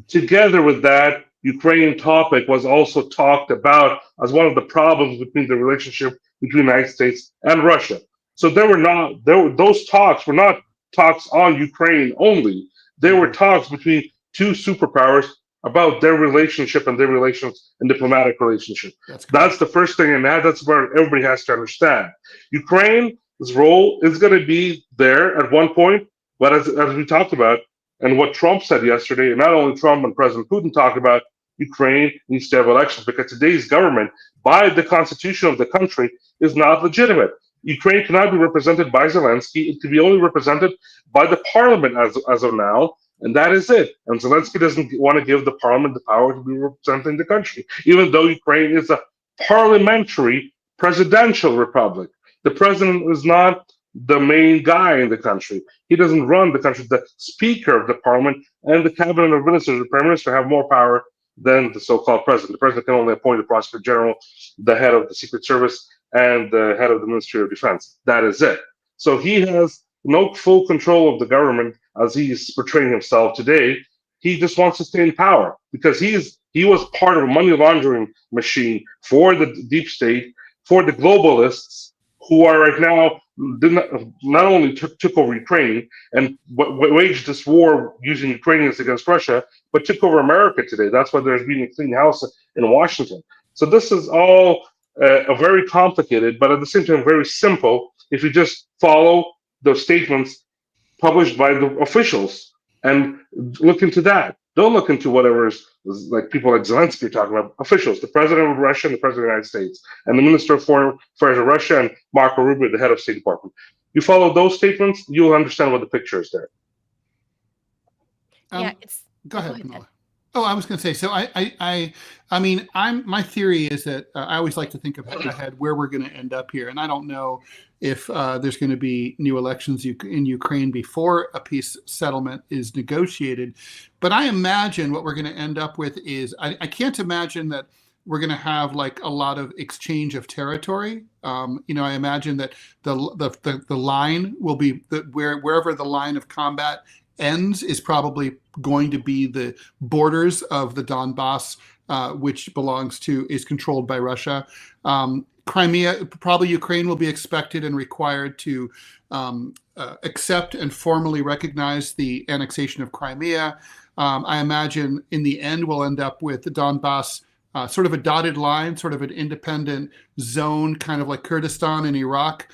Together with that, Ukrainian topic was also talked about as one of the problems between the relationship between the United States and Russia. So those talks were not talks on Ukraine only. They were talks between two superpowers about their relationship and their relations and diplomatic relationship. That's the first thing, and that's where everybody has to understand. Ukraine's role is going to be there at one point, but as we talked about, and what Trump said yesterday, and not only Trump and President Putin talked about, Ukraine needs to have elections because today's government, by the constitution of the country, is not legitimate. Ukraine cannot be represented by Zelensky. It can be only represented by the parliament as of now, and that is it. And Zelensky doesn't want to give the parliament the power to be representing the country, even though Ukraine is a parliamentary presidential republic. The president is not the main guy in the country. He doesn't run the country. The speaker of the parliament and the cabinet of ministers, the prime minister, have more power than the so-called president. The president can only appoint the prosecutor general, the head of the Secret Service, and the head of the Ministry of Defense. That is it. So he has no full control of the government as he's portraying himself today. He just wants to stay in power because he was part of a money laundering machine for the deep state, for the globalists who are right now not only took over Ukraine and waged this war using Ukrainians against Russia, but took over America today. That's why there's been a clean house in Washington. So this is all very complicated, but at the same time very simple if you just follow those statements published by the officials and look into that. Don't look into whatever is like people like Zelensky are talking about. Officials, the president of Russia and the president of the United States, and the minister of foreign affairs of Russia and Marco Rubio, the head of State Department. You follow those statements, you'll understand what the picture is there. Go ahead, Manila. Oh, I was going to say. So I mean, my theory is that I always like to think ahead where we're going to end up here, and I don't know if there's going to be new elections in Ukraine before a peace settlement is negotiated. But I imagine what we're going to end up with is I can't imagine that we're going to have like a lot of exchange of territory. I imagine that the line will be wherever the line of combat ends is probably going to be the borders of the Donbass, which is controlled by Russia. Crimea, probably Ukraine will be expected and required to accept and formally recognize the annexation of Crimea. I imagine in the end we'll end up with the Donbass sort of a dotted line, sort of an independent zone, kind of like Kurdistan in Iraq.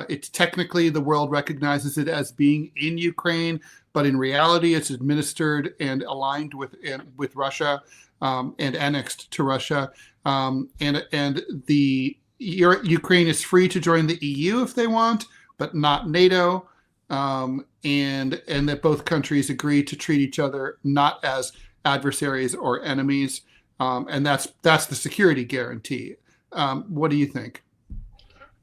It's technically the world recognizes it as being in Ukraine, but in reality, it's administered and aligned with Russia and annexed to Russia. And Ukraine is free to join the EU if they want, but not NATO. And that both countries agree to treat each other not as adversaries or enemies. And that's the security guarantee. What do you think?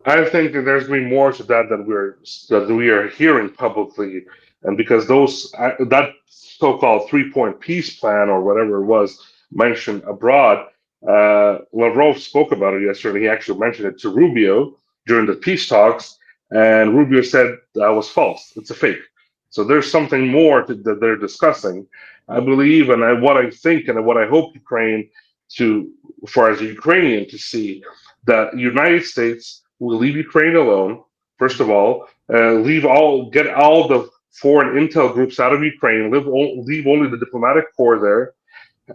I think that there's been more to that that we are hearing publicly, and because that so-called 3-point peace plan or whatever it was mentioned abroad, Lavrov spoke about it yesterday. He actually mentioned it to Rubio during the peace talks, and Rubio said that was false. It's a fake. So there's something more that they're discussing, I believe, and what I think and what I hope Ukraine as a Ukrainian to see that United States will leave Ukraine alone. First of all, get all the foreign intel groups out of Ukraine. Leave only the diplomatic corps there,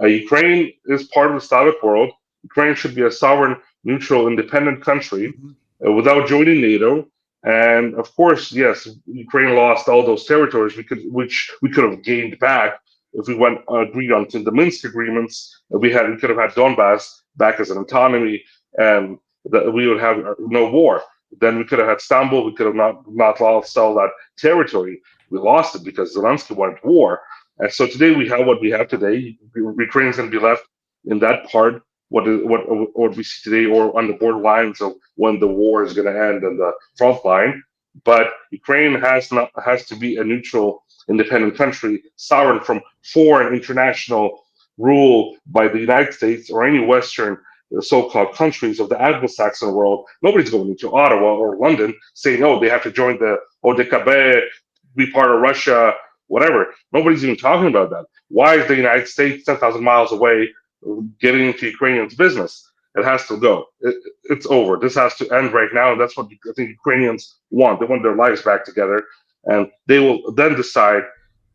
Ukraine is part of the Slavic world. Ukraine should be a sovereign, neutral, independent country without joining NATO. And of course, yes, Ukraine lost all those territories which we could have gained back if we went agreed on to the Minsk agreements. We could have had Donbass back as an autonomy, and we would have no war. Then we could have had Istanbul. We could have not lost all that territory. We lost it because Zelensky wanted war. And so today we have what we have today. Ukraine's going to be left in that part, what we see today, or on the borderlines of when the war is going to end and the front line. But Ukraine has to be a neutral, independent country, sovereign from foreign international rule by the United States or any Western so-called countries of the Anglo-Saxon world. Nobody's going into Ottawa or London saying, "Oh, they have to join the ODKB, be part of Russia." Whatever. Nobody's even talking about that. Why is the United States 10,000 miles away getting into Ukrainians' business? It has to go. It's over. This has to end right now. And that's what I think Ukrainians want. They want their lives back together. And they will then decide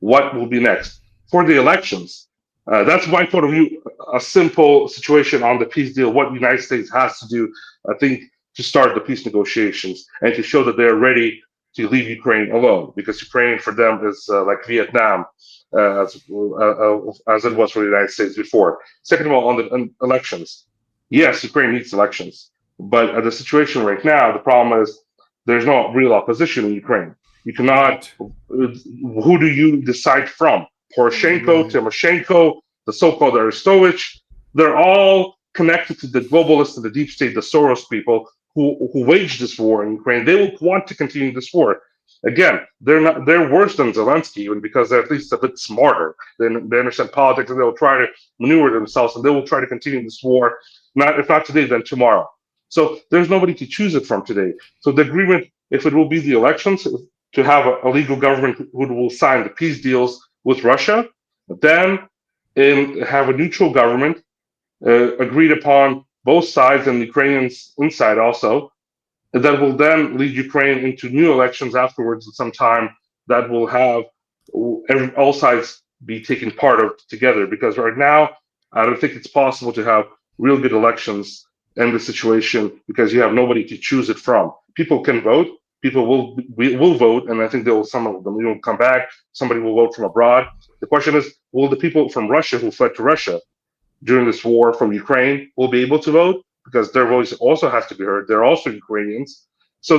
what will be next. For the elections, that's my point of view, a simple situation on the peace deal, what the United States has to do, I think, to start the peace negotiations and to show that they're ready to leave Ukraine alone, because Ukraine for them is like Vietnam, as it was for the United States before. Second of all, on the elections, yes, Ukraine needs elections, but the situation right now, the problem is there's no real opposition in Ukraine. You cannot. Who do you decide from? Poroshenko, Timoshenko, the so-called Arestovich, they're all connected to the globalists and the deep state, the Soros people who waged this war in Ukraine. They will want to continue this war. Again, they're worse than Zelensky, even because they're at least a bit smarter. They understand politics, and they'll try to maneuver themselves, and they will try to continue this war, if not today, then tomorrow. So there's nobody to choose it from today. So the agreement, if it will be the elections, to have a legal government who will sign the peace deals with Russia, then have a neutral government agreed upon both sides and the Ukrainians inside also, that will then lead Ukraine into new elections afterwards at some time that will have all sides be taken part of together. Because right now, I don't think it's possible to have real good elections in this situation because you have nobody to choose it from. People can vote. People will vote, and I think some of them will come back. Somebody will vote from abroad. The question is, will the people from Russia who fled to Russia during this war from Ukraine will be able to vote? Because their voice also has to be heard. They're also Ukrainians. So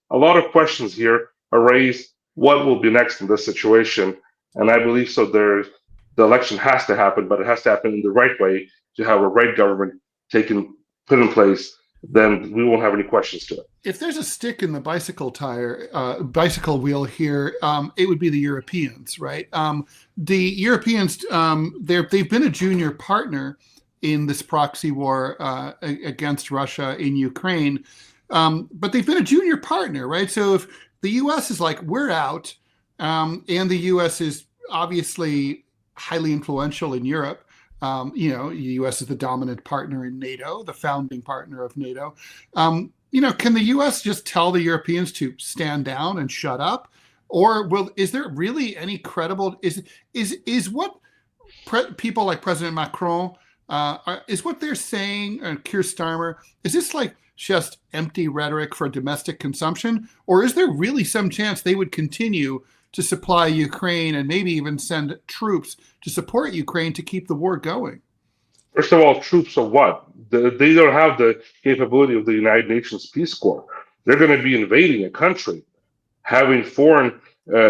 a lot of questions here are raised. What will be next in this situation? And I believe so the election has to happen, but it has to happen in the right way to have a right government put in place. Then we won't have any questions to it. If there's a stick in the bicycle wheel here, it would be the Europeans, right? The Europeans, they've been a junior partner in this proxy war against Russia in Ukraine, but they've been a junior partner, right? So if the U.S. is like, we're out, and the U.S. is obviously highly influential in Europe. The U.S. is the dominant partner in NATO, the founding partner of NATO. Can the U.S. just tell the Europeans to stand down and shut up, or is there really any credible? Is what people like President Macron is what they're saying, and Keir Starmer? Is this like just empty rhetoric for domestic consumption, or is there really some chance they would continue to supply Ukraine and maybe even send troops to support Ukraine to keep the war going? First of all, troops of what? They don't have the capability of the United Nations Peace Corps. They're going to be invading a country. Having foreign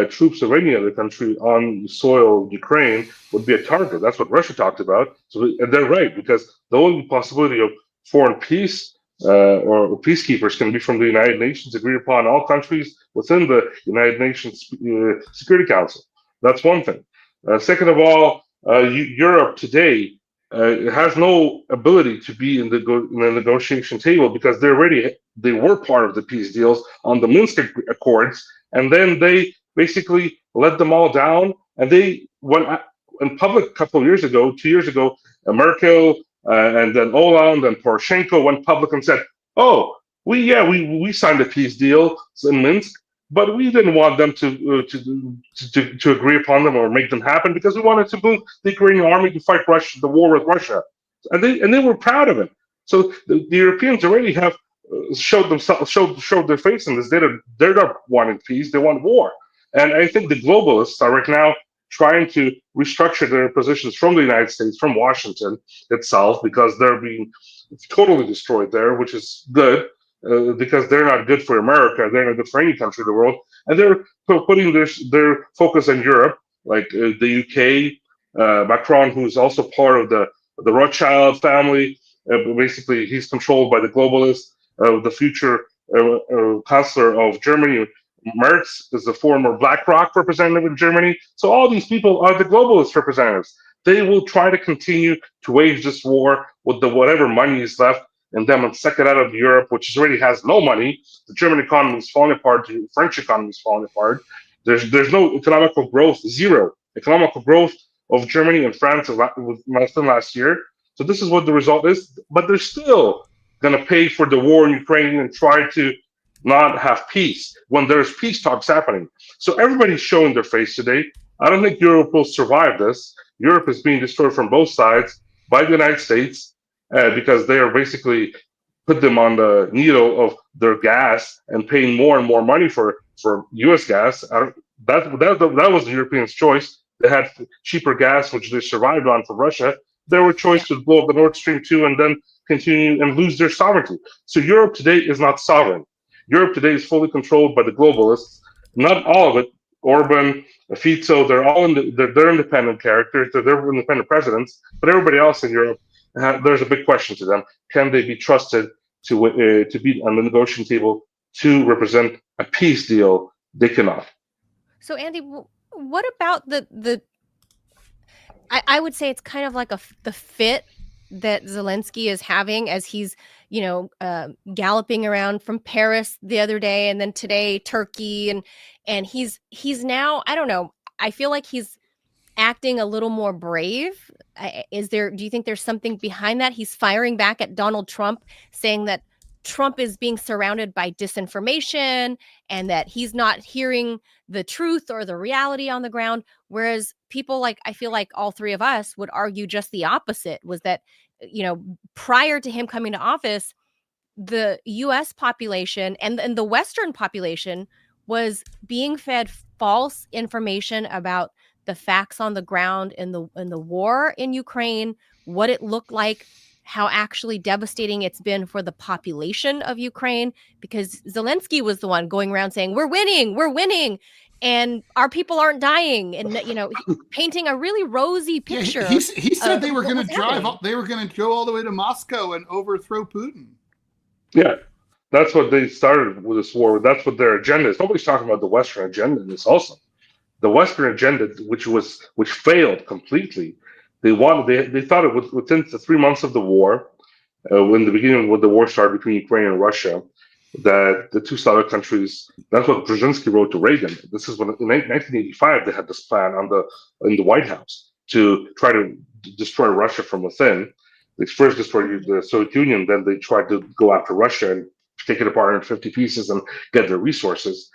troops of any other country on the soil of Ukraine would be a target. That's what Russia talked about. And they're right, because the only possibility of foreign peace or peacekeepers can be from the United Nations, agreed upon all countries within the United Nations Security Council. That's one thing. Second of all, Europe today has no ability to be in the negotiation table because they were part of the peace deals on the Minsk Accords, and then they basically let them all down. And they went in public a couple of 2 years ago, Merkel and then Hollande and Poroshenko went public and said, "Oh, we signed a peace deal in Minsk, but we didn't want them to agree upon them or make them happen because we wanted to move the Ukrainian army to fight the war with Russia, and they were proud of it. So the Europeans already have showed their face in this. They're not wanting peace; they want war. And I think the globalists are right now trying to restructure their positions from the United States, from Washington itself, because they're being totally destroyed there, which is good. Because they're not good for America, they're not good for any country in the world, and they're putting their focus on Europe, like the UK. Macron, who's also part of the Rothschild family, basically he's controlled by the globalists. The future chancellor of Germany, Merz, is the former BlackRock representative in Germany. So all these people are the globalist representatives. They will try to continue to wage this war with whatever money is left and then suck it out of Europe, which already has no money. The German economy is falling apart. The French economy is falling apart. There's no economical growth, zero economical growth of Germany and France less than last year. So this is what the result is. But they're still going to pay for the war in Ukraine and try to not have peace when there's peace talks happening. So everybody's showing their face today. I don't think Europe will survive this. Europe is being destroyed from both sides by the United States. Because they are basically put them on the needle of their gas and paying more and more money for U.S. gas. That was the Europeans' choice. They had cheaper gas, which they survived on from Russia. They were choice to blow up the Nord Stream 2 and then continue and lose their sovereignty. So Europe today is not sovereign. Europe today is fully controlled by the globalists. Not all of it. Orban, Fico, they're all they're independent characters. They're independent presidents. But everybody else in Europe, there's a big question to them. Can they be trusted to be on the negotiating table to represent a peace deal? They cannot. So, Andy, what about the I would say it's kind of like the fit that Zelensky is having as he's, galloping around from Paris the other day and then today Turkey and he's now, I don't know, I feel like he's acting a little more brave. Do you think there's something behind that? He's firing back at Donald Trump, saying that Trump is being surrounded by disinformation and that he's not hearing the truth or the reality on the ground. Whereas people I feel like all three of us would argue just the opposite, was that, prior to him coming to office, the US population and the Western population was being fed false information about the facts on the ground in the war in Ukraine, what it looked like, how actually devastating it's been for the population of Ukraine, because Zelensky was the one going around saying, we're winning, and our people aren't dying, and painting a really rosy picture. Yeah, he said they were going to they were going to go all the way to Moscow and overthrow Putin. Yeah, that's what they started with this war. That's what their agenda is. Nobody's talking about the Western agenda in this also. The Western agenda, which failed completely, they thought it was within the 3 months of the war, when the beginning when the war started between Ukraine and Russia, that the two Slavic countries. That's what Brzezinski wrote to Reagan. This is when in 1985 they had this plan in the White House to try to destroy Russia from within. They first destroyed the Soviet Union, then they tried to go after Russia and take it apart in 50 pieces and get their resources,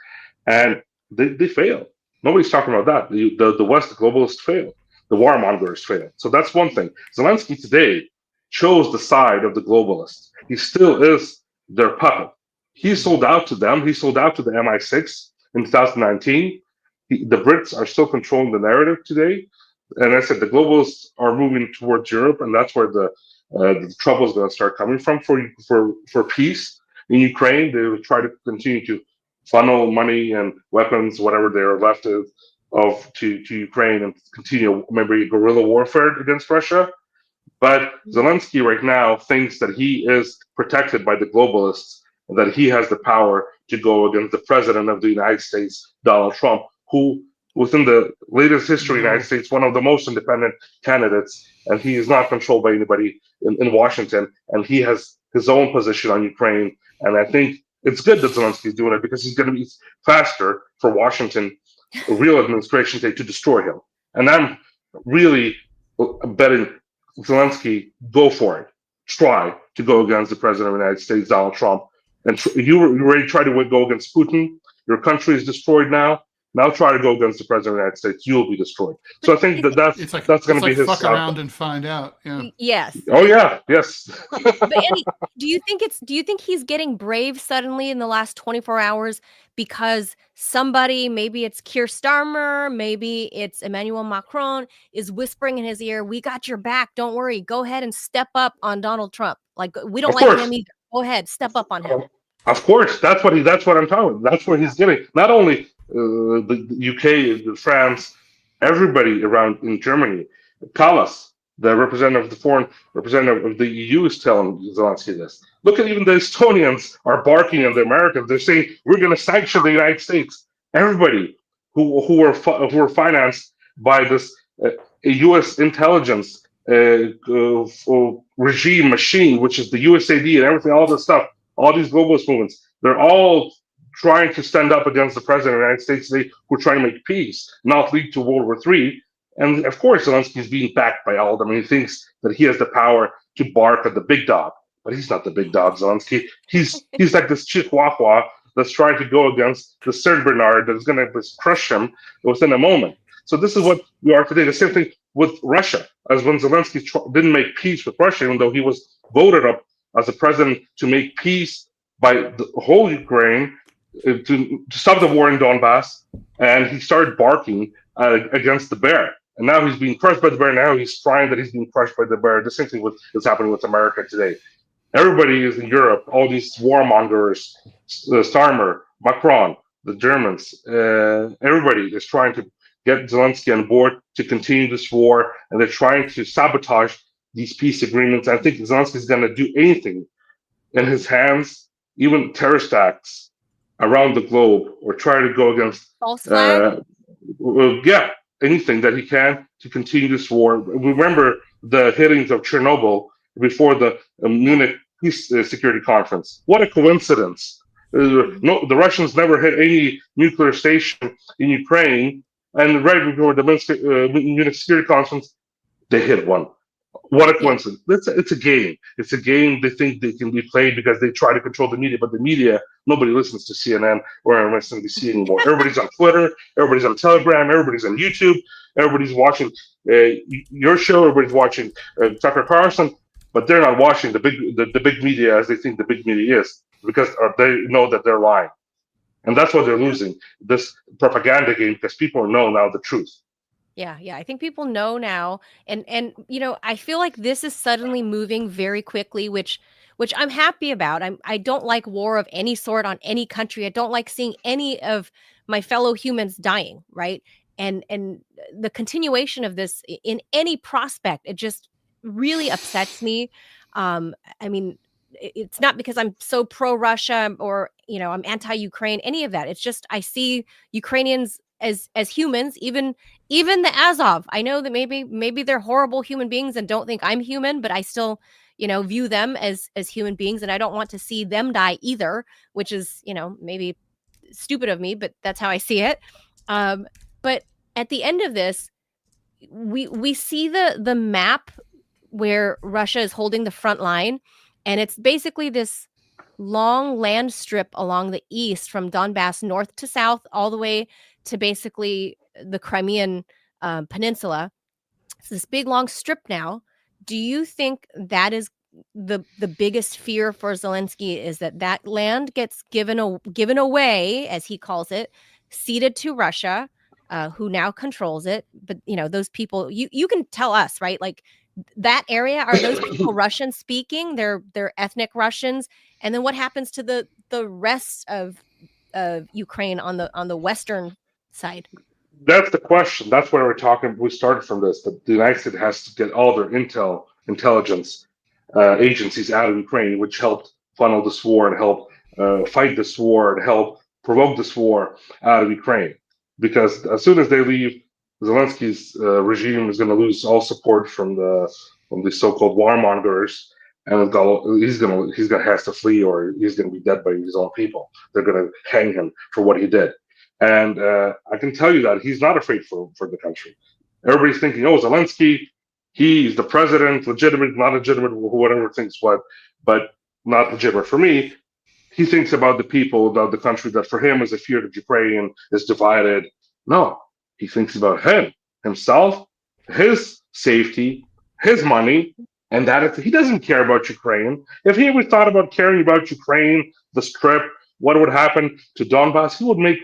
and they failed. Nobody's talking about that. The West, the globalists failed. The warmongers failed. So that's one thing. Zelensky today chose the side of the globalists. He still is their puppet. He sold out to them. He sold out to the MI6 in 2019. The Brits are still controlling the narrative today. And I said the globalists are moving towards Europe, and that's where the trouble is going to start coming from for peace in Ukraine. They will try to continue to funnel money and weapons, whatever they are left of to Ukraine, and continue maybe guerrilla warfare against Russia. But Zelensky right now thinks that he is protected by the globalists, and that he has the power to go against the president of the United States, Donald Trump, who, within the latest history of the United States, one of the most independent candidates, and he is not controlled by anybody in Washington, and he has his own position on Ukraine. And I think it's good that Zelensky is doing it, because he's going to be faster for Washington, a real administration, to destroy him. And I'm really betting Zelensky, go for it. Try to go against the president of the United States, Donald Trump. And you already tried to go against Putin. Your country is destroyed now. Now try to go against the president of the United States. You'll be destroyed. So I think It's like that's going to be his fuck around and find out. Yeah. Yes. Oh yeah, yes. But Andy, do you think he's getting brave suddenly in the last 24 hours because somebody, maybe it's Keir Starmer, maybe it's Emmanuel Macron, is whispering in his ear, "We got your back. Don't worry. Go ahead and step up on Donald Trump. Like, we don't Of like course. him either. Go ahead, step up on him." Of course, that's what I'm talking about. That's where he's getting. Not only the UK, France, everybody around in Germany. Kallas, the representative of the foreign representative of the EU, is telling Zelensky this. Look at even the Estonians are barking at the Americans. They're saying we're going to sanction the United States. Everybody who are financed by this U.S. intelligence regime machine, which is the USAID and everything, all this stuff. All these globalist movements, they're all trying to stand up against the president of the United States today, who are trying to make peace, not lead to World War III. And of course, Zelensky is being backed by all of them. And he thinks that he has the power to bark at the big dog, but he's not the big dog, Zelensky. He's like this Chihuahua that's trying to go against the Saint Bernard that is going to crush him within a moment. So this is what we are today. The same thing with Russia, as when Zelensky didn't make peace with Russia, even though he was voted up as a president to make peace by the whole Ukraine, to stop the war in Donbass, and he started barking against the bear. And now he's being crushed by the bear. Now he's crying that he's being crushed by the bear. The same thing is happening with America today. Everybody is in Europe, all these warmongers, Starmer, Macron, the Germans, everybody is trying to get Zelensky on board to continue this war, and they're trying to sabotage these peace agreements. I think Zelensky is going to do anything in his hands, even terrorist acts around the globe, or try to go against false flag. Anything that he can to continue this war. Remember the hittings of Chernobyl before the Munich Peace Security Conference. What a coincidence! No, the Russians never hit any nuclear station in Ukraine, and right before the Munich Security Conference, they hit one. What a coincidence. It's a game. It's a game they think they can be played because they try to control the media, but the media, nobody listens to CNN or MSNBC anymore. Everybody's on Twitter, everybody's on Telegram, everybody's on YouTube, everybody's watching your show, everybody's watching Tucker Carlson, but they're not watching the big media as they think the big media is, because they know that they're lying. And that's what they're losing, this propaganda game, because people know now the truth. Yeah. I think people know now, and I feel like this is suddenly moving very quickly, which I'm happy about. I don't like war of any sort on any country. I don't like seeing any of my fellow humans dying, right? And the continuation of this in any prospect, it just really upsets me. I mean, it's not because I'm so pro-Russia or I'm anti-Ukraine, any of that. It's just I see Ukrainians as humans, even the Azov. I know that maybe they're horrible human beings and don't think I'm human, but I still view them as human beings, and I don't want to see them die either, which is maybe stupid of me, but that's how I see it. But at the end of this, we see the map where Russia is holding the front line, and it's basically this long land strip along the east from Donbass north to south, all the way to basically the Crimean Peninsula. It's this big long strip now. Do you think that is the biggest fear for Zelensky, is that land gets given away, as he calls it, ceded to Russia, who now controls it? But those people, you can tell us, right? Like, that area, are those people Russian speaking? They're ethnic Russians. And then what happens to the rest of Ukraine on the western side? That's the question. That's where we started from this. That the United States has to get all their intelligence agencies out of Ukraine, which helped funnel this war and help fight this war and help provoke this war out of Ukraine. Because as soon as they leave, Zelensky's regime is going to lose all support from the so-called warmongers, and he's gonna have to flee, or he's gonna be dead by his own people. They're gonna hang him for what he did. And I can tell you that he's not afraid for the country. Everybody's thinking, oh, Zelensky, he's the president, legitimate, not legitimate, whatever thinks what, but not legitimate. For me, he thinks about the people, about the country, that for him is a fear that Ukraine is divided. No, he thinks about himself, his safety, his money, and he doesn't care about Ukraine. If he ever thought about caring about Ukraine, the Strip, what would happen to Donbass, he would make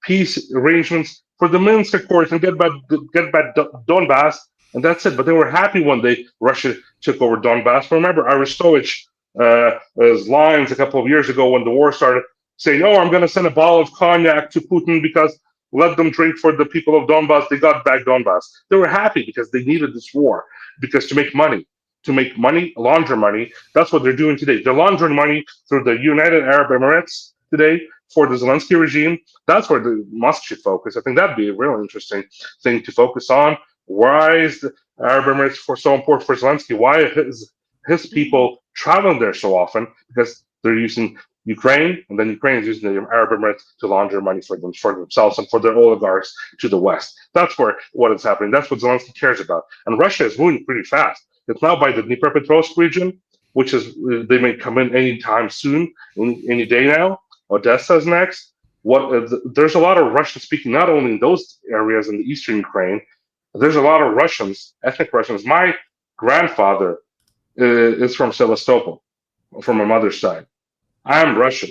peace arrangements for the Minsk Accords and get back Donbass, and that's it. But they were happy when Russia took over Donbass. Remember Arestovich, his lines a couple of years ago when the war started, saying, "Oh, I'm going to send a bottle of cognac to Putin because let them drink for the people of Donbass." They got back Donbass. They were happy because they needed this war, because to make money, launder money. That's what they're doing today. They're laundering money through the United Arab Emirates today for the Zelensky regime. That's where the Musk should focus. I think that'd be a real interesting thing to focus on. Why is the Arab Emirates so important for Zelensky? Why is his people traveling there so often? Because they're using Ukraine, and then Ukraine is using the Arab Emirates to launder money for themselves and for their oligarchs to the West. That's what is happening. That's what Zelensky cares about. And Russia is moving pretty fast. It's now by the Dnipropetrovsk region, which is they may come in anytime soon, any day now. Odessa is next. There's a lot of Russian speaking, not only in those areas in the eastern Ukraine. There's a lot of Russians, ethnic Russians. My grandfather is from Sevastopol, from my mother's side. I'm Russian,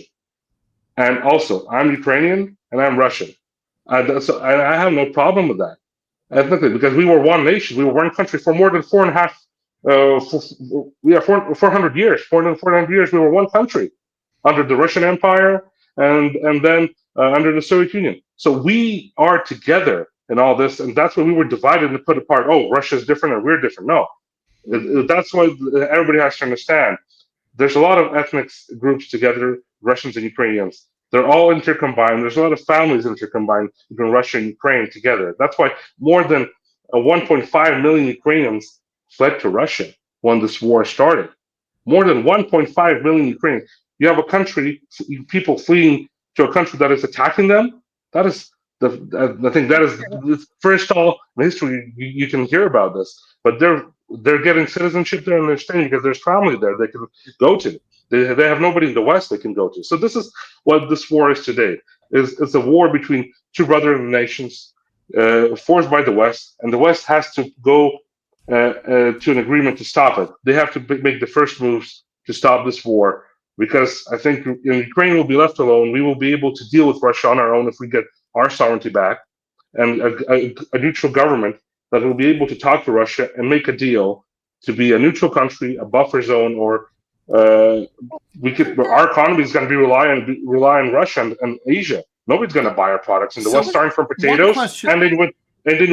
and also I'm Ukrainian and I'm Russian. So I have no problem with that ethnically, because we were one nation, we were one country for more than 400 years. More than 400 years, we were one country under the Russian Empire and then under the Soviet Union. So we are together in all this, and that's why we were divided and put apart. Oh, Russia's different and we're different. No, that's why everybody has to understand. There's a lot of ethnic groups together, Russians and Ukrainians. They're all intercombined. There's a lot of families intercombined between Russia and Ukraine together. That's why more than 1.5 million Ukrainians fled to Russia when this war started. More than 1.5 million Ukrainians. You have a country, people fleeing to a country that is attacking them. That is, I think that is the first all in history you can hear about this. But they're getting citizenship there and they're staying because there's family there they can go to. They have nobody in the West they can go to. So this is what this war is today. It's a war between two brotherly nations forced by the West, and the West has to go to an agreement to stop it. They have to make the first moves to stop this war, because I think Ukraine will be left alone. We will be able to deal with Russia on our own if we get our sovereignty back, and a neutral government that will be able to talk to Russia and make a deal to be a neutral country, a buffer zone, or our economy is going to be rely on Russia and Asia. Nobody's going to buy our products in the West, starting from potatoes and then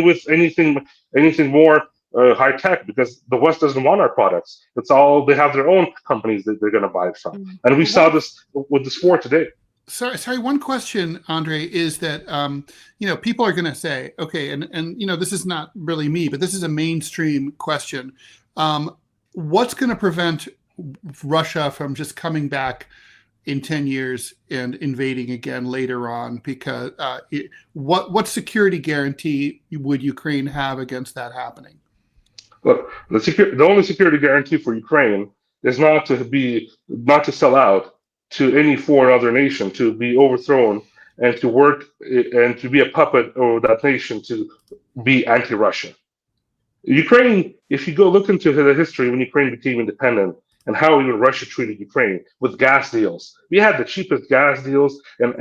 with anything more high tech, because the West doesn't want our products. It's all, they have their own companies that they're going to buy it from, and we saw this with this war today. Sorry. One question, Andre, is that people are going to say, okay, and this is not really me, but this is a mainstream question. What's going to prevent Russia from just coming back in 10 years and invading again later on? Because what security guarantee would Ukraine have against that happening? Look, the only security guarantee for Ukraine is not to sell out to any foreign other nation, to be overthrown and to work and to be a puppet of that nation, to be anti-Russia. Ukraine, if you go look into the history when Ukraine became independent and how even Russia treated Ukraine with gas deals. We had the cheapest gas deals in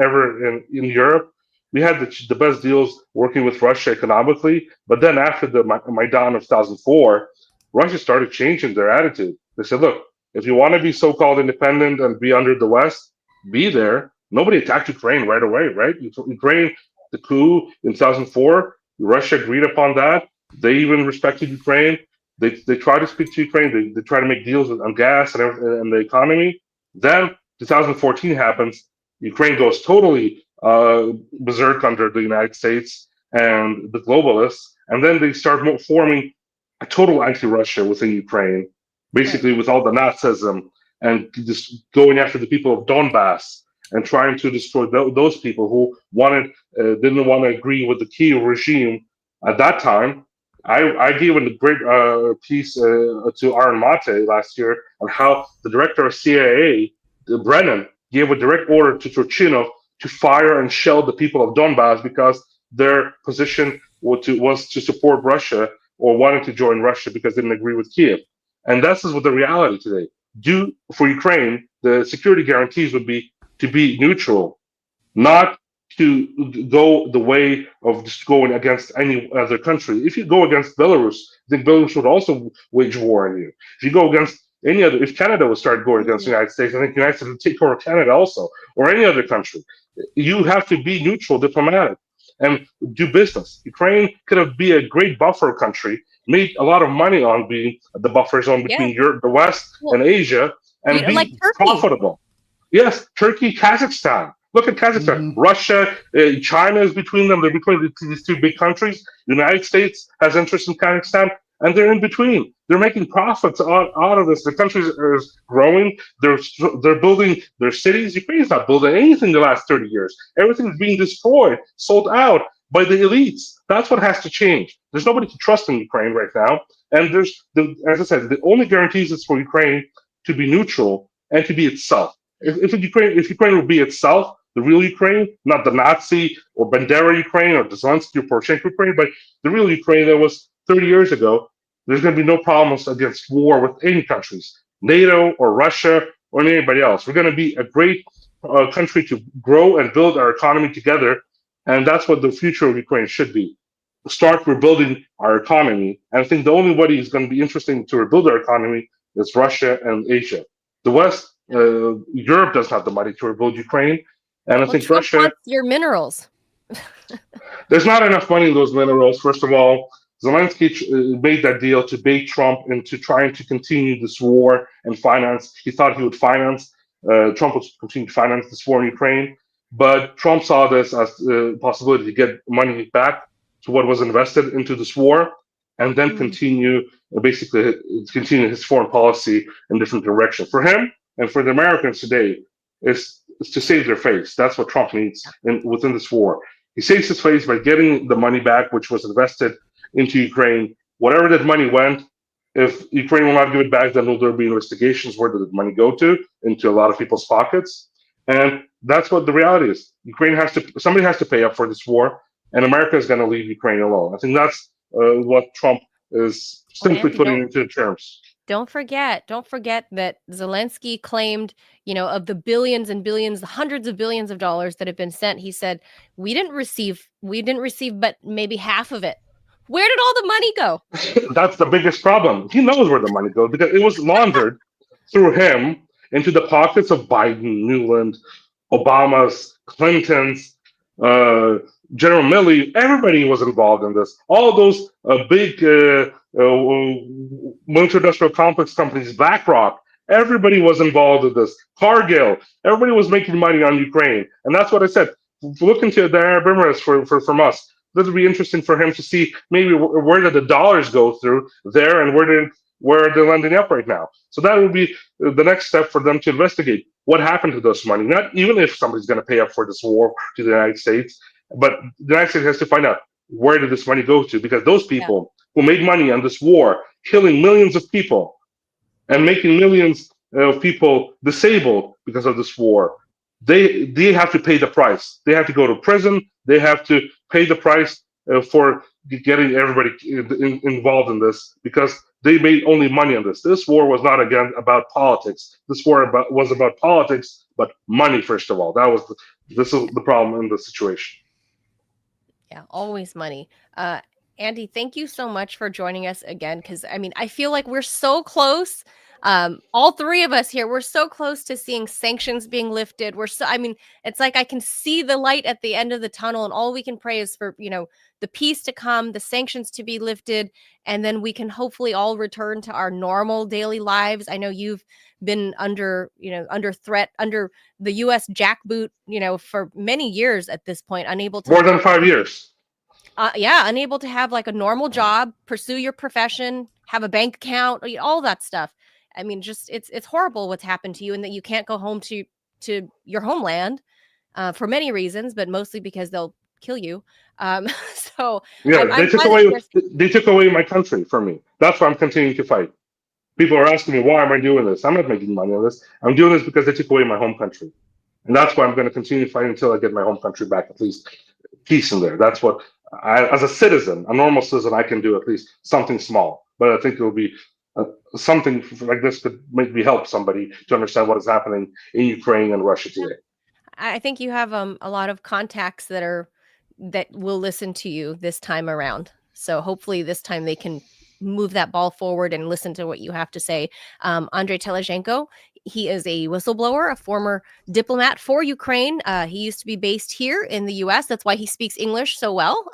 Europe. We had the best deals working with Russia economically. But then after the Maidan of 2004, Russia started changing their attitude. They said, look, if you want to be so-called independent and be under the West, be there. Nobody attacked Ukraine right away, right? Ukraine, the coup in 2004, Russia agreed upon that. They even respected Ukraine. They try to speak to Ukraine. They try to make deals on gas and the economy. Then 2014 happens. Ukraine goes totally berserk under the United States and the globalists. And then they start forming a total anti-Russia within Ukraine, basically with all the Nazism and just going after the people of Donbass and trying to destroy those people who didn't want to agree with the Kyiv regime at that time. I gave a great piece to Aaron Mate last year on how the director of CIA, Brennan, gave a direct order to Turchinov to fire and shell the people of Donbass because their position was to support Russia or wanted to join Russia because they didn't agree with Kiev. And that's what the reality today. For Ukraine, the security guarantees would be to be neutral, not to go the way of just going against any other country. If you go against Belarus, then Belarus would also wage war on you. If you go against any other, if Canada would start going against the United States, I think the United States would take over Canada also, or any other country. You have to be neutral, diplomatic, and do business. Ukraine could be a great buffer country, made a lot of money on being the buffer zone between Europe, the West, and Asia, and be like profitable. Yes, Turkey, Kazakhstan. Look at Kazakhstan. Russia, China is between them. They're between these two big countries. The United States has interest in Kazakhstan, and they're in between. They're making profits out of this. The country is growing. They're building their cities. Ukraine is not building anything the last 30 years. Everything is being destroyed, sold out by the elites. That's what has to change. There's nobody to trust in Ukraine right now. And as I said, the only guarantees is for Ukraine to be neutral and to be itself. If Ukraine would be itself, the real Ukraine, not the Nazi or Bandera Ukraine or the Zelensky or Poroshenko Ukraine, but the real Ukraine that was 30 years ago, there's going to be no problems against war with any countries, NATO or Russia or anybody else. We're going to be a great country to grow and build our economy together, and that's what the future of Ukraine should be. Start rebuilding our economy, and I think the only way is going to be interesting to rebuild our economy is Russia and Asia. The West, Europe doesn't have the money to rebuild Ukraine, and I think Trump Russia wants your minerals. There's not enough money in those minerals. First of all, Zelensky made that deal to bait Trump into trying to continue this war and finance. He thought he would finance, Trump would continue to finance this war in Ukraine. But Trump saw this as a possibility to get money back to what was invested into this war and then continue his foreign policy in different directions. For him and for the Americans today, is to save their face. That's what Trump needs within this war. He saves his face by getting the money back, which was invested into Ukraine. Whatever that money went, if Ukraine will not give it back, then there will be investigations. Where did the money go to? Into a lot of people's pockets. And that's what the reality is. Somebody has to pay up for this war, and America is going to leave Ukraine alone. I think that's what Trump is simply putting into terms. Don't forget that Zelensky claimed, of the billions and billions, the hundreds of billions of dollars that have been sent, he said, we didn't receive but maybe half of it. Where did all the money go? That's the biggest problem. He knows where the money goes because it was laundered through him into the pockets of Biden, Newland, Obama's, Clinton's, General Milley. Everybody was involved in this. All those big military-industrial complex companies, BlackRock, everybody was involved in this. Cargill, everybody was making money on Ukraine. And that's what I said. Look into the Arab Emirates from us. This would be interesting for him to see maybe where did the dollars go through there and where are they landing up right now. So that would be the next step for them to investigate what happened to those money. Not even if somebody's going to pay up for this war to the United States, but the United States has to find out where did this money go to, because those people who made money on this war, killing millions of people and making millions of people disabled because of this war, they have to pay the price. They have to go to prison. They have to pay the price for getting everybody involved in this, because they made only money on this. This war was not, again, about politics. This war was about politics, but money, first of all. This is the problem in the situation. Yeah, always money. Andy, thank you so much for joining us again, because, I feel like we're so close. All three of us here, we're so close to seeing sanctions being lifted. It's like I can see the light at the end of the tunnel, and all we can pray is for, the peace to come, the sanctions to be lifted, and then we can hopefully all return to our normal daily lives. I know you've been under threat, under the U.S. jackboot, for many years at this point, unable to— More than 5 years. Unable to have like a normal job, pursue your profession, have a bank account, all that stuff. It's horrible what's happened to you, and that you can't go home to your homeland for many reasons, but mostly because they'll kill you. So yeah, they took away my country from me. That's why I'm continuing to fight. People are asking me, why am I doing this? I'm not making money on this. I'm doing this because they took away my home country. And that's why I'm going to continue fighting until I get my home country back, at least peace in there. That's what, as a citizen, a normal citizen, I can do at least something small. But I think it will be something like this could maybe help somebody to understand what is happening in Ukraine and Russia today. I think you have a lot of contacts that will listen to you this time around. So hopefully this time they can move that ball forward and listen to what you have to say. Andrei Telezhenko, he is a whistleblower, a former diplomat for Ukraine. He used to be based here in the U.S. That's why he speaks English so well.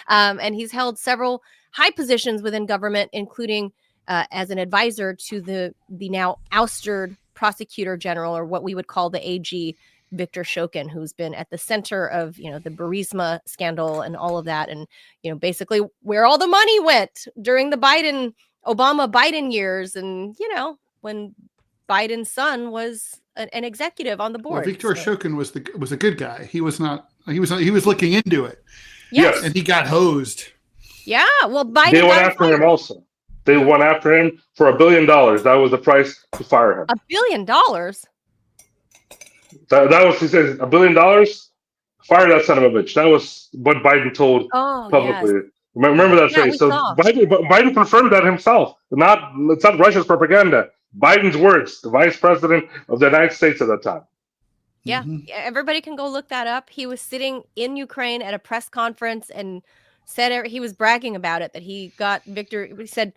And he's held several high positions within government, including as an advisor to the now ousted prosecutor general, or what we would call the AG, Viktor Shokin, who's been at the center of, the Burisma scandal and all of that. And, basically where all the money went during the Obama-Biden years. And, when Biden's son was an executive on the board. Well, Viktor Shokin was a good guy. He was looking into it. Yes. And he got hosed. Yeah. Well, Biden They went after him also. They went after him for $1 billion. That was the price to fire him. $1 billion? That was, he says, $1 billion? Fire that son of a bitch. That was what Biden told publicly. Yes. Remember that phrase. So Biden confirmed that himself. It's not Russia's propaganda. Biden's words, the vice president of the United States at that time. Yeah. Everybody can go look that up. He was sitting in Ukraine at a press conference and said he was bragging about it, that he got Victor. He said,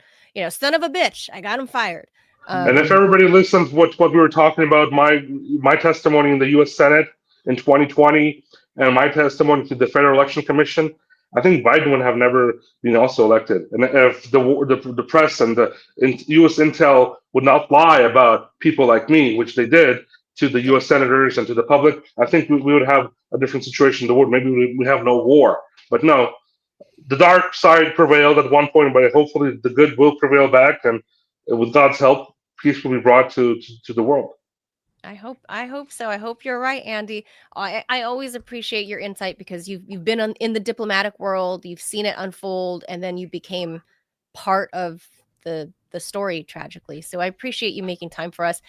son of a bitch, I got him fired. And if everybody listens what we were talking about, my testimony in the U.S. Senate in 2020 and my testimony to the Federal Election Commission, I think Biden would have never been also elected. And if the press and the U.S. intel would not lie about people like me, which they did to the U.S. senators and to the public, I think we would have a different situation in the world. Maybe we have no war. But no, the dark side prevailed at one point, but hopefully the good will prevail back. And with God's help, peace will be brought to the world. I hope so. I hope you're right, Andy. I always appreciate your insight because you've been in the diplomatic world, you've seen it unfold, and then you became part of the story, tragically. So I appreciate you making time for us.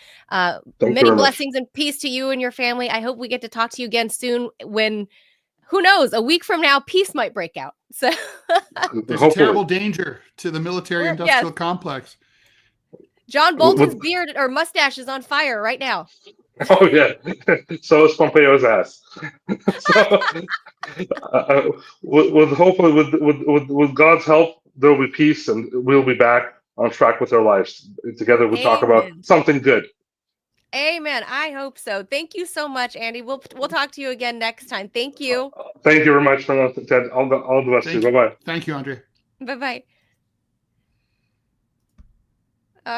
Many blessings and peace to you and your family. I hope we get to talk to you again soon when, who knows, a week from now, peace might break out. So there's a terrible danger to the military-industrial complex. John Bolton's beard or mustache is on fire right now. Oh yeah, so is Pompeo's ass. So, hopefully with God's help, there will be peace, and we'll be back on track with our lives. Together, we'll talk about something good. Amen. I hope so. Thank you so much, Andy. We'll talk to you again next time. Thank you. Thank you very much, Ted. All the best to you. Bye bye. Thank you, Andre. Bye bye.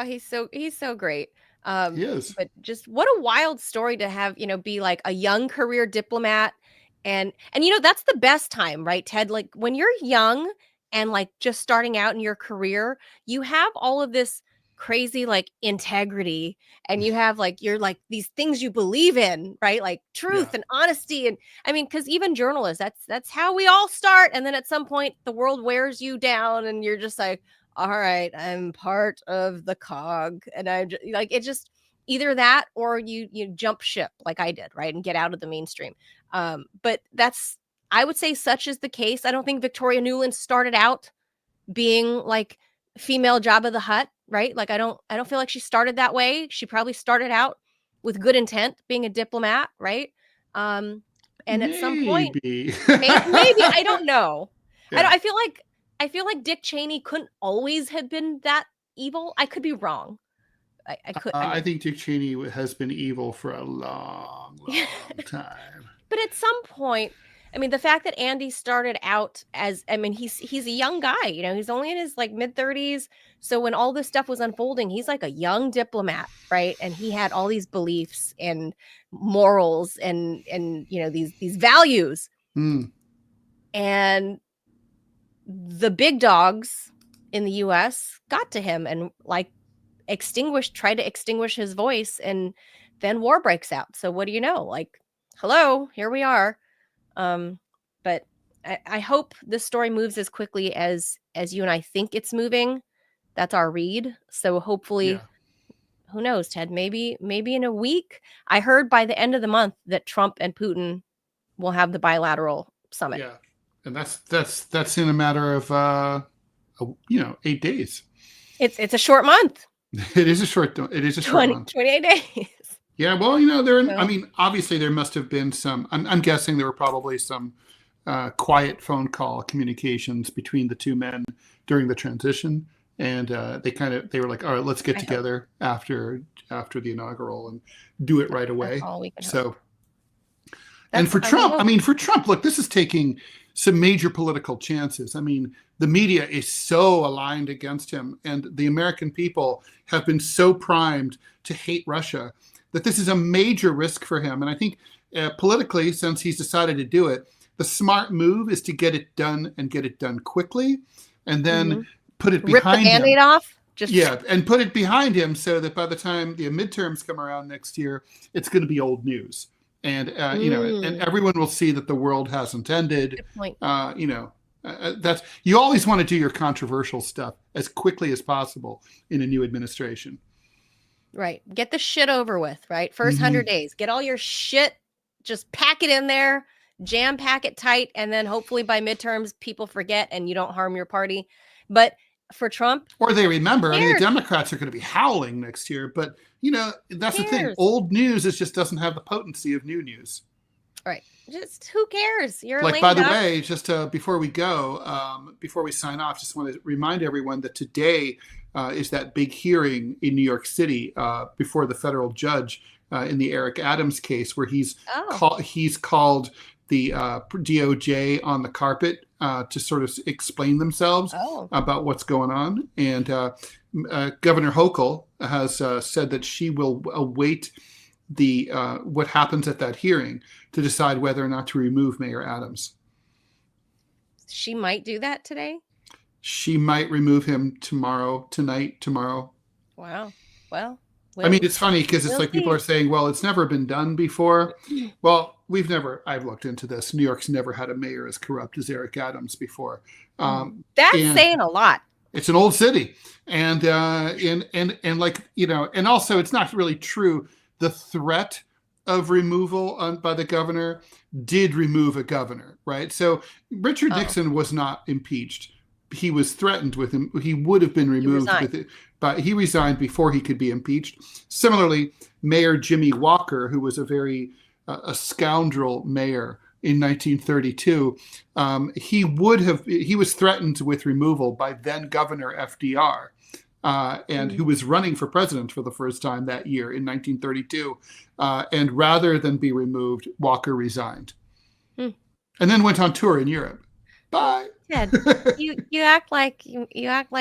He's so great. He is. But just what a wild story to have, be like a young career diplomat. And that's the best time, right, Ted? Like when you're young and like just starting out in your career, you have all of this crazy like integrity, and you have like these things you believe in, right? Like truth and honesty. And I mean, because even journalists, that's how we all start. And then at some point the world wears you down and you're just like, all right, I'm part of the cog. And I like, it just either that or you jump ship like I did, right? And get out of the mainstream. But I would say such is the case. I don't think Victoria Nuland started out being like female Jabba the Hutt, right? Like I don't feel like she started that way. She probably started out with good intent, being a diplomat, right? And at some point, maybe I don't know. Yeah. I feel like Dick Cheney couldn't always have been that evil. I could be wrong. I think Dick Cheney has been evil for a long time. But at some point, I mean, the fact that Andy started out as, I mean, he's a young guy, he's only in his like mid-30s. So when all this stuff was unfolding, he's like a young diplomat, right? And he had all these beliefs and morals and these values. And the big dogs in the US got to him and like tried to extinguish his voice, and then war breaks out. So what do you know? Like, hello, here we are. But I hope this story moves as quickly as you and I think it's moving. That's our read. So hopefully who knows, Ted? Maybe in a week. I heard by the end of the month that Trump and Putin will have the bilateral summit. Yeah, and that's in a matter of 8 days. It's a short month. It is a short month. 28 days. Yeah, well, I mean, obviously there must have been some. I'm guessing there were probably some quiet phone call communications between the two men during the transition, and they were like, all right, let's get together after the inaugural and do it right away. So, and for Trump, look, this is taking some major political chances. I mean, the media is so aligned against him, and the American people have been so primed to hate Russia that this is a major risk for him. And I think politically, since he's decided to do it, the smart move is to get it done and get it done quickly, and then put it behind him. Rip the Band-Aid off? And put it behind him so that by the time the midterms come around next year, it's going to be old news. And, and everyone will see that the world hasn't ended. Good point. That's, you always want to do your controversial stuff as quickly as possible in a new administration. Right. Get the shit over with, right? First 100 days. Get all your shit, just pack it in there, jam pack it tight, and then hopefully by midterms, people forget and you don't harm your party. But for Trump... Or they remember. I mean, the Democrats are going to be howling next year. But, that's the thing. Old news just doesn't have the potency of new news. Right. Just who cares? You're like, by the way, just before we go, before we sign off, just want to remind everyone that today is that big hearing in New York City before the federal judge in the Eric Adams case, where he's called the DOJ on the carpet to sort of explain themselves about what's going on. And Governor Hochul has said that she will await the what happens at that hearing to decide whether or not to remove Mayor Adams. She might do that today. She might remove him tomorrow. Wow. Well, I mean, it's funny because it's like people are saying, well, it's never been done before. Well, I've looked into this. New York's never had a mayor as corrupt as Eric Adams before. That's saying a lot. It's an old city. And like, and also it's not really true. The threat of removal by the governor did remove a governor, right? So Richard Nixon was not impeached. He was threatened with him. He would have been removed but he resigned before he could be impeached. Similarly, Mayor Jimmy Walker, who was a scoundrel mayor in 1932, he was threatened with removal by then Governor FDR. And who was running for president for the first time that year in 1932. And rather than be removed, Walker resigned. And then went on tour in Europe. Bye. Ted, you act like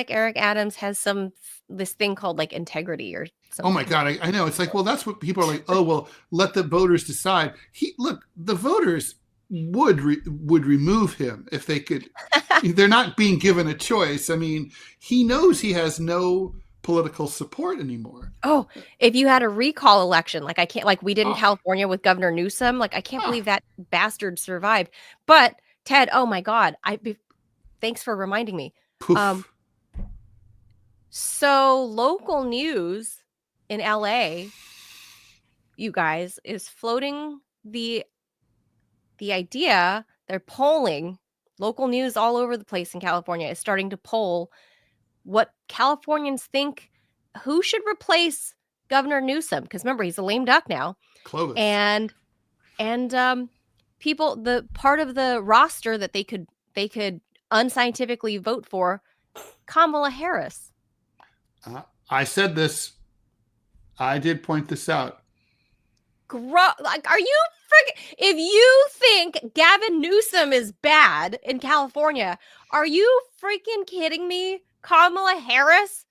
Eric Adams has this thing called like integrity or something. Oh my God, I know. It's like, well, that's what people are like, oh, well, let the voters decide. The voters would remove him if they could. They're not being given a choice. I mean, he knows he has no political support anymore. Oh, if you had a recall election, like we did in California with Governor Newsom, I can't believe that bastard survived. But Ted, oh my God, thanks for reminding me. So local news in LA, you guys, is floating the idea. They're polling. Local news all over the place in California is starting to poll what Californians think who should replace Governor Newsom, because remember, he's a lame duck now. Clovis. And people, the part of the roster that they could unscientifically vote for, Kamala Harris. I said this. I did point this out. Are you freaking? If you think Gavin Newsom is bad in California, are you freaking kidding me? Kamala Harris,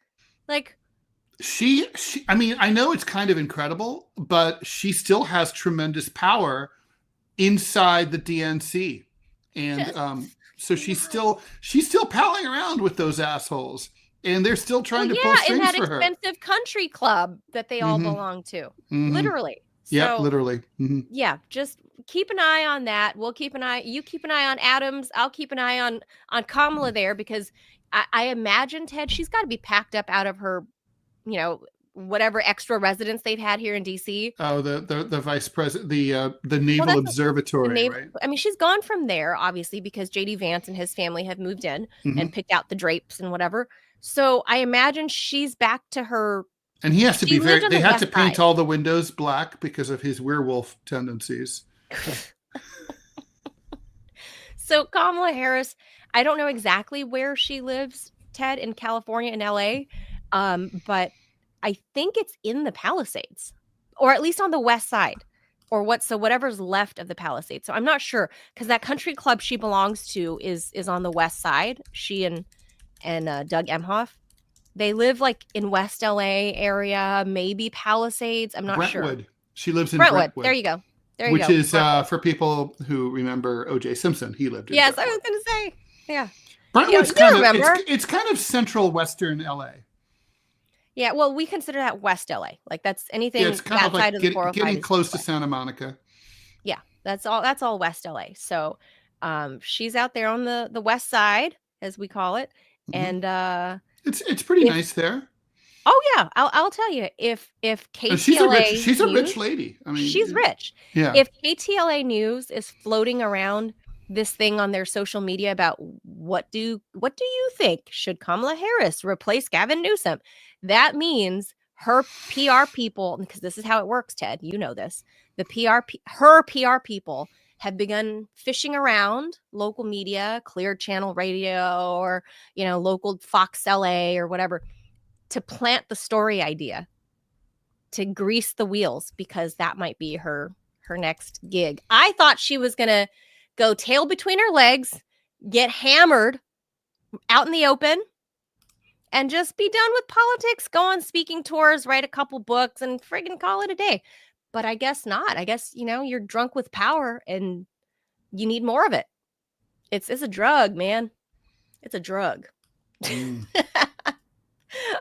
she. I mean, I know it's kind of incredible, but she still has tremendous power inside the DNC, and so she's still palling around with those assholes. And they're still trying to pull strings for her. In that expensive country club that they all belong to. Literally. Yeah, literally. Yeah, just keep an eye on that. We'll keep an eye. You keep an eye on Adams. I'll keep an eye on Kamala there, because I imagine, Ted, she's got to be packed up out of her, whatever extra residence they've had here in DC. Oh, the vice president, the Naval Observatory, right? I mean, she's gone from there, obviously, because JD Vance and his family have moved in and picked out the drapes and whatever. So I imagine she's back to her. And he has to be very. They had to paint side. all the windows black because of his werewolf tendencies. So Kamala Harris, I don't know exactly where she lives, Ted, in California, in LA, but I think it's in the Palisades, or at least on the west side, or whatever's left of the Palisades. So I'm not sure, because that country club she belongs to is on the west side. She and Doug Emhoff, they live like in West LA area, maybe Palisades. I'm not Brentwood. sure. She lives in Brentwood. Brentwood. There you go. Which is for people who remember O.J. Simpson. He lived in Yes, Brentwood. I was going to say. Yeah. Brentwood's You kind remember. of it's kind of central western LA. Yeah, well, we consider that West LA. Like that's anything It's kind of outside like of the 405 getting is close to West. Santa Monica. Yeah, that's all West LA. So she's out there on the west side, as we call it. And it's pretty nice there. Oh yeah, I'll tell you, if KTLA she's a News, rich lady. I mean, she's rich. Yeah. If KTLA News is floating around this thing on their social media about what do you think, should Kamala Harris replace Gavin Newsom, that means her PR people, because this is how it works, Ted, you know this, her PR people have begun fishing around local media, Clear Channel Radio, or local Fox LA or whatever, to plant the story idea, to grease the wheels, because that might be her next gig. I thought she was going to go tail between her legs, get hammered out in the open, and just be done with politics, go on speaking tours, write a couple books, and friggin' call it a day. But I guess not. I guess, you're drunk with power and you need more of it. It's a drug, man. It's a drug.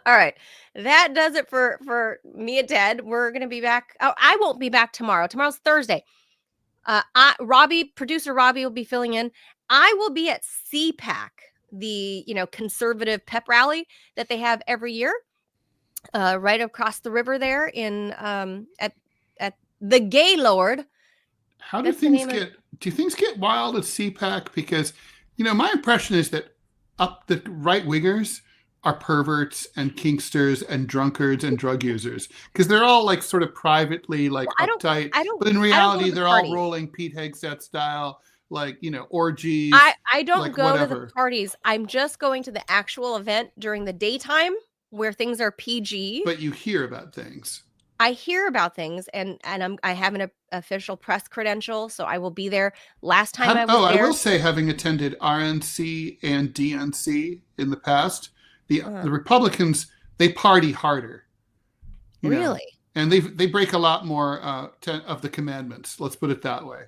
All right. That does it for me and Ted. We're going to be back. Oh, I won't be back tomorrow. Tomorrow's Thursday. Producer Robbie will be filling in. I will be at CPAC, the, conservative pep rally that they have every year, right across the river there in, at the Gaylord. How do things get wild at CPAC? Because, my impression is that up the right wingers are perverts and kinksters and drunkards and drug users, because they're all like sort of privately uptight. But in reality, they're all rolling Pete Hegseth style, orgies. I don't go whatever. to the parties. I'm just going to the actual event during the daytime where things are PG. But you hear about things. I hear about things, and I have an official press credential, so I will be there. Last time I was there. I will say, having attended RNC and DNC in the past, the Republicans, they party harder. Really? And they break a lot more of the commandments. Let's put it that way.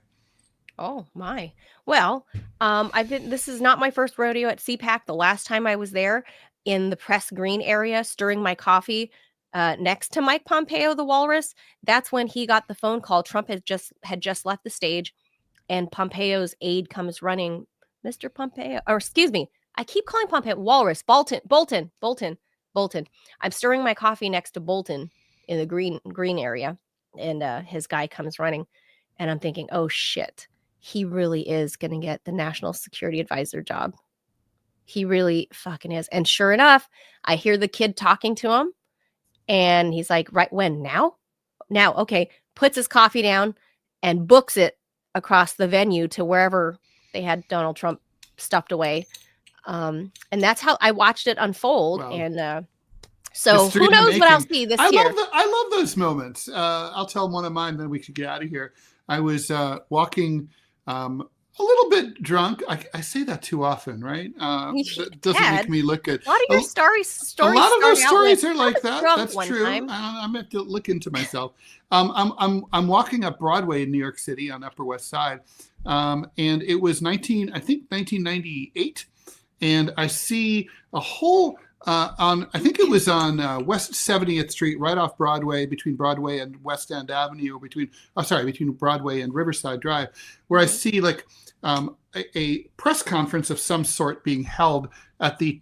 Oh my. Well, this is not my first rodeo at CPAC. The last time I was there in the press green area, stirring my coffee next to Mike Pompeo, the walrus, that's when he got the phone call. Trump had just left the stage, and Pompeo's aide comes running. Mr. Pompeo, or excuse me, I keep calling Pompeo Walrus. Bolton. I'm stirring my coffee next to Bolton in the green area, and his guy comes running, and I'm thinking, oh shit, he really is going to get the national security advisor job. He really fucking is. And sure enough, I hear the kid talking to him, and he's like, right when? Now, okay. Puts his coffee down and books it across the venue to wherever they had Donald Trump stuffed away. And that's how I watched it unfold. Wow. And so who knows what I'll see this year. I love those moments. I'll tell one of mine, then we should get out of here. I was walking a little bit drunk. I say that too often, right? That doesn't make me look good. A lot of your stories. A lot of those stories are like that. That's true. Time. I'm gonna have to look into myself. I'm walking up Broadway in New York City on Upper West Side, and it was 1998, and I see a whole I think it was on West 70th Street, right off Broadway, between Broadway and West End Avenue, or between Broadway and Riverside Drive, where I see like a press conference of some sort being held at the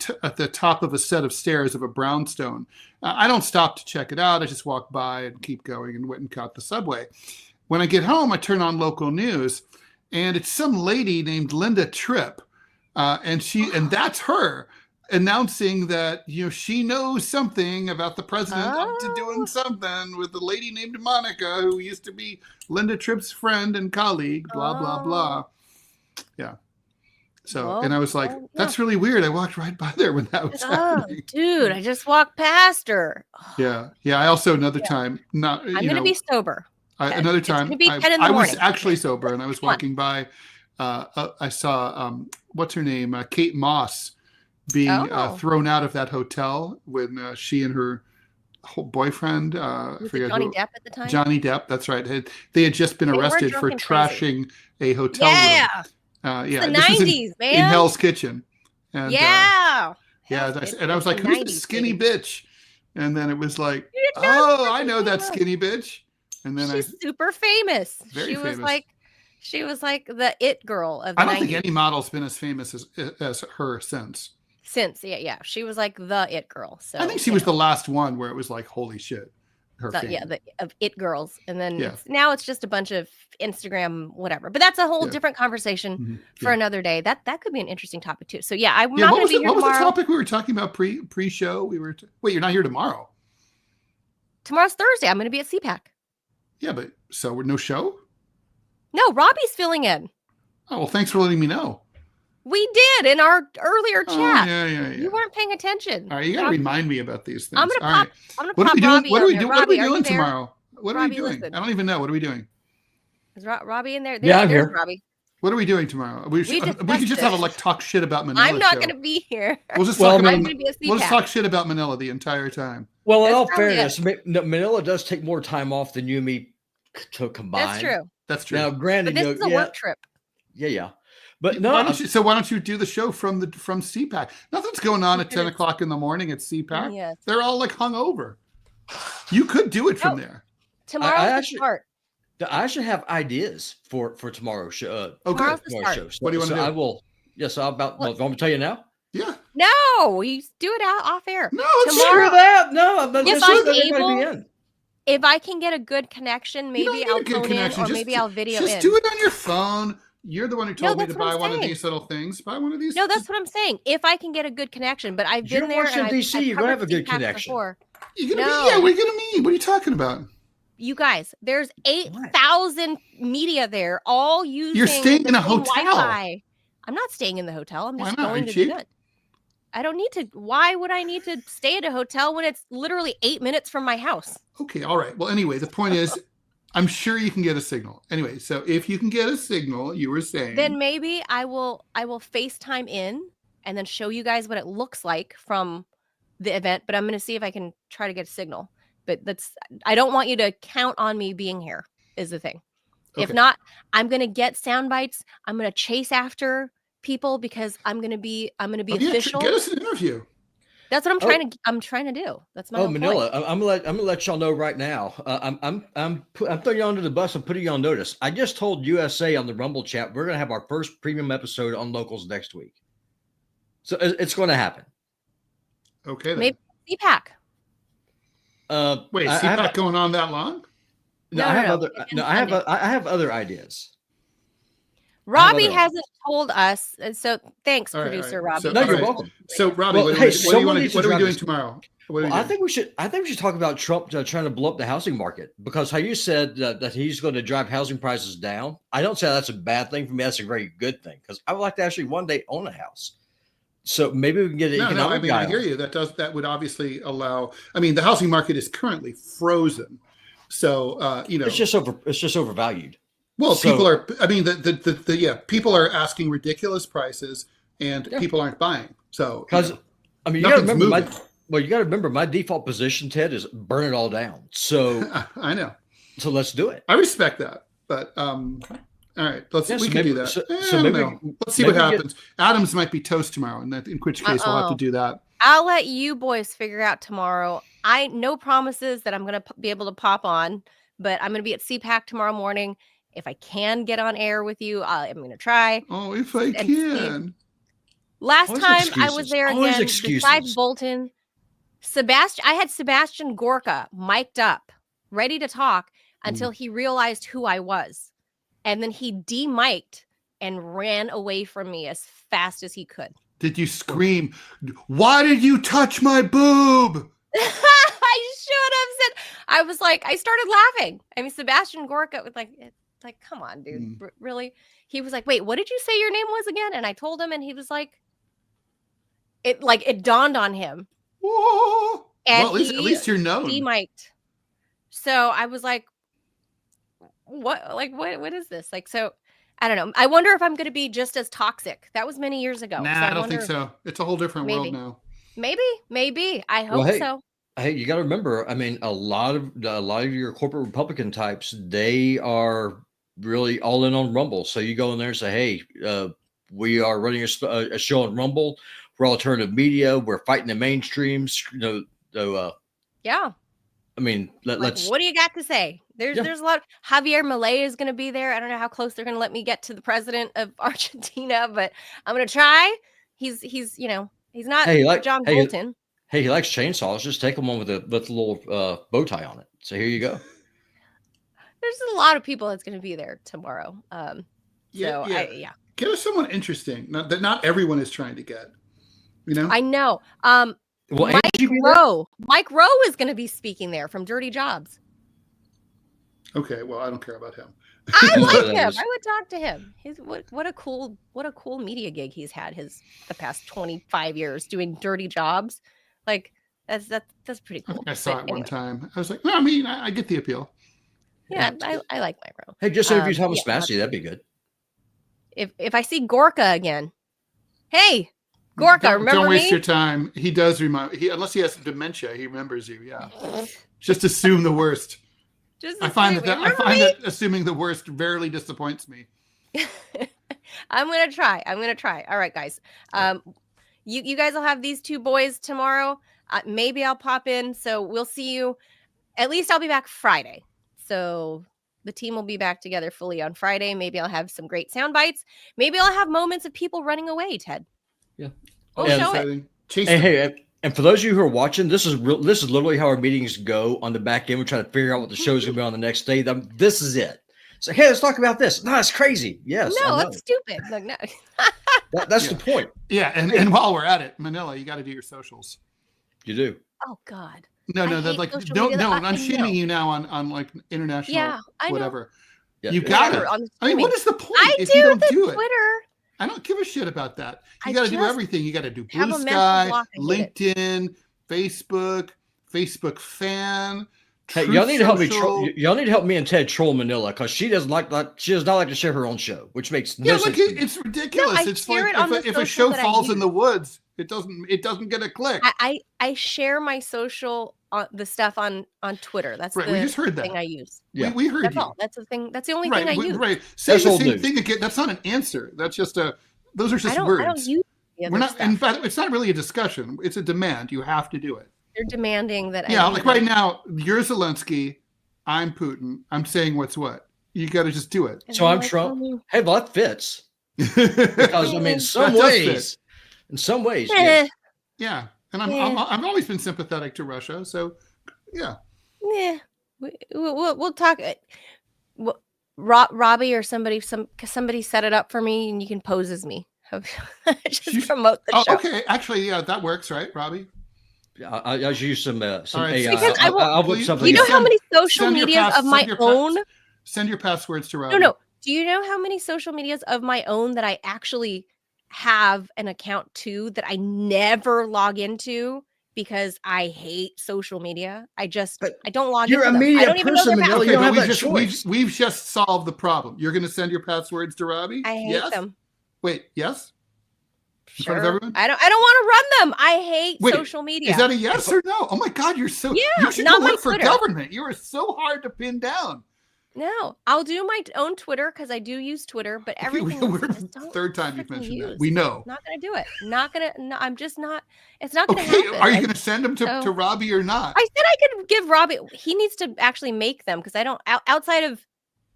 top of a set of stairs of a brownstone. I don't stop to check it out. I just walk by and keep going and went and caught the subway. When I get home, I turn on local news, and it's some lady named Linda Tripp, and that's her announcing that she knows something about the president up to doing something with a lady named Monica, who used to be Linda Tripp's friend and colleague. Blah blah blah. Yeah. So, and I was like, that's really weird. I walked right by there when that was happening. Dude, I just walked past her. Yeah. I also I'm going to be sober. Another time, be 10 in the morning. was actually sober, and I was walking by. I saw what's her name, Kate Moss, being thrown out of that hotel when she and her boyfriend, Johnny Depp at the time. Johnny Depp, that's right. They had just been arrested for trashing a hotel room. The 90s, man. In Hell's Kitchen. And, and I was like, who's the skinny bitch? And then it was like, I know that skinny bitch. And then she's super famous. Very famous. She was like the it girl of the I don't 90s. think any model's been as famous as her since. She was like the it girl. So I think she was the last one where it was like, holy shit. Of it girls, and then now it's just a bunch of Instagram whatever. But that's a whole different conversation for another day. That could be an interesting topic too. So I'm not going to be here tomorrow. What was the topic we were talking about pre-show? Wait, you're not here tomorrow? Tomorrow's Thursday. I'm going to be at CPAC. Yeah, but so no show? No, Robbie's filling in. Oh well, thanks for letting me know. We did in our earlier chat. Yeah. You weren't paying attention. All right, you got to remind me about these things. I'm going to pop Robbie. What are we doing tomorrow? What are we doing? Listen. I don't even know. What are we doing? Is Robbie in there? I'm here. Robbie. What are we doing tomorrow? We could just have a talk shit about Manila. I'm not going to be here. We'll just talk shit about Manila the entire time. Well, in all fairness, Manila does take more time off than you and me to combine. That's true. Now, granted, but this is a work trip. Yeah. But no. Why don't you do the show from CPAC? Nothing's going on at 10 o'clock in the morning at CPAC. Yes. They're all like hungover. You could do it from there. Tomorrow's the start. I should have ideas for tomorrow's show. Tomorrow's the start. Show. What do you want to do? I will. Yes, I'm going to tell you now. Yeah. No, we do it out off air. No, tomorrow. That. No, I'm not. If I can get a good connection, maybe I'll phone in, or maybe I'll video in. Just do it on your phone. You're the one who told me to buy one of these little things. Buy one of these. No, that's what I'm saying. If I can get a good connection, but I've been there. You're in DC. You're gonna have a good connection. Before. You're gonna be. Yeah, we're gonna meet. What are you talking about? You guys, there's 8,000 media there, all using. You're staying in a hotel. Wi-Fi. I'm not staying in the hotel. I'm just going to the event. I don't need to. Why would I need to stay at a hotel when it's literally 8 minutes from my house? Okay, all right. Well, anyway, the point is, I'm sure you can get a signal. Anyway, so if you can get a signal, you were saying, then maybe I will FaceTime in and then show you guys what it looks like from the event. But I'm going to see if I can try to get a signal. But I don't want you to count on me being here. Is the thing. Okay. If not, I'm going to get sound bites. I'm going to chase after people because I'm going to be official. Get us an interview. That's what I'm trying to do. That's my Manila. point. I'm gonna let y'all know right now. I'm throwing you under the bus and putting you on notice. I just told USA on the Rumble chat we're gonna have our first premium episode on locals next week. So it's going to happen. Okay. Then. Maybe CPAC. Wait, CPAC going on that long? No, I have other ideas. Robbie hasn't told us, and so thanks, producer Robbie. You're welcome. So, Robbie, what are we doing tomorrow? I think we should talk about Trump trying to blow up the housing market, because how you said that he's going to drive housing prices down. I don't say that's a bad thing for me. That's a very good thing, because I would like to actually one day own a house. So maybe we can get an economic guy. I hear you. That would obviously allow. I mean, the housing market is currently frozen, so it's just overvalued. Well, people are. I mean, people are asking ridiculous prices, and people aren't buying. So, because you got to remember you got to remember my default position, Ted, is burn it all down. So I know. So let's do it. I respect that, but all right, we can do that. So maybe let's see what happens. Adams might be toast tomorrow, in which case we'll have to do that. I'll let you boys figure out tomorrow. No promises that I'm going to be able to pop on, but I'm going to be at CPAC tomorrow morning. If I can get on air with you, I'm going to try. Oh, if I And can. Last Always time I excuses. was there Always again, excuses. besides Bolton, I had Sebastian Gorka mic'd up, ready to talk until he realized who I was. And then he de-mic'd and ran away from me as fast as he could. Did you scream, "Why did you touch my boob"? I should have said, I started laughing. I mean, Sebastian Gorka was like, come on, dude, really? He was like, wait, what did you say your name was again? And I told him, and he was like, it dawned on him. Whoa. And Well, at least you're known. De-mic'd. So I was like, what is this? Like, so I don't know. I wonder if I'm going to be just as toxic. That was many years ago. Nah, so I don't think so. It's a whole different world Maybe. now. Maybe. I hope so. Hey, you got to remember. I mean, a lot of your corporate Republican types, they are really all in on Rumble. So you go in there and say, "Hey, we are running a show on Rumble. We're alternative media. We're fighting the mainstreams." Yeah. I mean, let's. What do you got to say? There's a lot. Javier Milei is going to be there. I don't know how close they're going to let me get to the president of Argentina, but I'm going to try. He's not John Bolton. Hey, he likes chainsaws. Just take him one with a little bow tie on it. So here you go. There's a lot of people that's going to be there tomorrow. Get us someone interesting. Not everyone is trying to get. I know. Well, Mike Rowe is going to be speaking there from Dirty Jobs. Okay, well, I don't care about him. I like him. I would talk to him. What a cool media gig he's had the past 25 years doing Dirty Jobs. Like that's pretty cool. I saw it one time. I was like, no, I mean, I get the appeal. Yeah, I like Mike Rowe. Hey, just interview Thomas Massey. That'd be good. If I see Gorka again, hey, Gorka, remember me? Don't waste your time. He does unless he has some dementia, he remembers you. Yeah, just assume the worst. I find that assuming the worst rarely disappoints me. I'm gonna try. All right, guys. You guys will have these two boys tomorrow. Maybe I'll pop in. So we'll see you. At least I'll be back Friday. So the team will be back together fully on Friday. Maybe I'll have some great sound bites. Maybe I'll have moments of people running away, Ted. Yeah. We'll show it. Hey, and for those of you who are watching, this is literally how our meetings go on the back end. We're trying to figure out what the show is going to be on the next day. This is it. So, hey, let's talk about this. No, it's crazy. Yes. No, that's stupid. Like, no. That's the point. Yeah. And while we're at it, Manila, you got to do your socials. You do. Oh, God. No, that's like, no, I'm shaming you now on like international, whatever. Yeah. You got it. I mean, what is the point if you don't do it? Twitter. I don't give a shit about that. You got to do everything. You got to do Blue Sky, LinkedIn, Facebook fan. Hey, y'all need to help me. Y'all need to help me and Ted troll Manila because she does not like to share her own show, which makes no sense. It's ridiculous. No, it's like if a show falls in the woods, it doesn't get a click. I share my social the stuff on Twitter. That's right. We just heard that thing I use. Yeah, we heard that's you. All. That's the thing. That's the only thing I use. Right. Say the same thing again. That's not an answer. That's just those are just words. I don't use the other stuff. In fact, it's not really a discussion. It's a demand. You have to do it. They're demanding that. Yeah, like right now, you're Zelensky. I'm Putin. I'm saying what's what. You got to just do it. So I'm Trump. Hey, well, that fits. Because I mean, in some ways, yeah. Yeah, and I've always been sympathetic to Russia. So, yeah. Yeah, we'll talk. Robbie or somebody set it up for me, and you can pose as me. Just promote the show. Okay, actually, yeah, that works, right, Robbie? Yeah, I'll use some AI. Because I'll put something. You know how many social medias of my own? Send your passwords to Robbie. No. Do you know how many social medias of my own that I actually have an account to that I never log into because I hate social media? I don't log into them. You're a media person, Manila. You don't have that choice. We've just solved the problem. You're going to send your passwords to Robbie? I hate them. Wait, yes? Sure. In front of everyone? I don't want to run them. I hate social media. Is that a yes or no? Oh my God, you're so you should go work for government. You are so hard to pin down. No, I'll do my own Twitter because I do use Twitter, but everything else, I just don't Third time you've freaking mentioned that. use. We know. Not gonna do it. Not gonna. No, I'm just not. It's not gonna Okay, happen. are you going to send them to so- Robbie or not? I said I could give Robbie. He needs to actually make them because I don't. Outside of,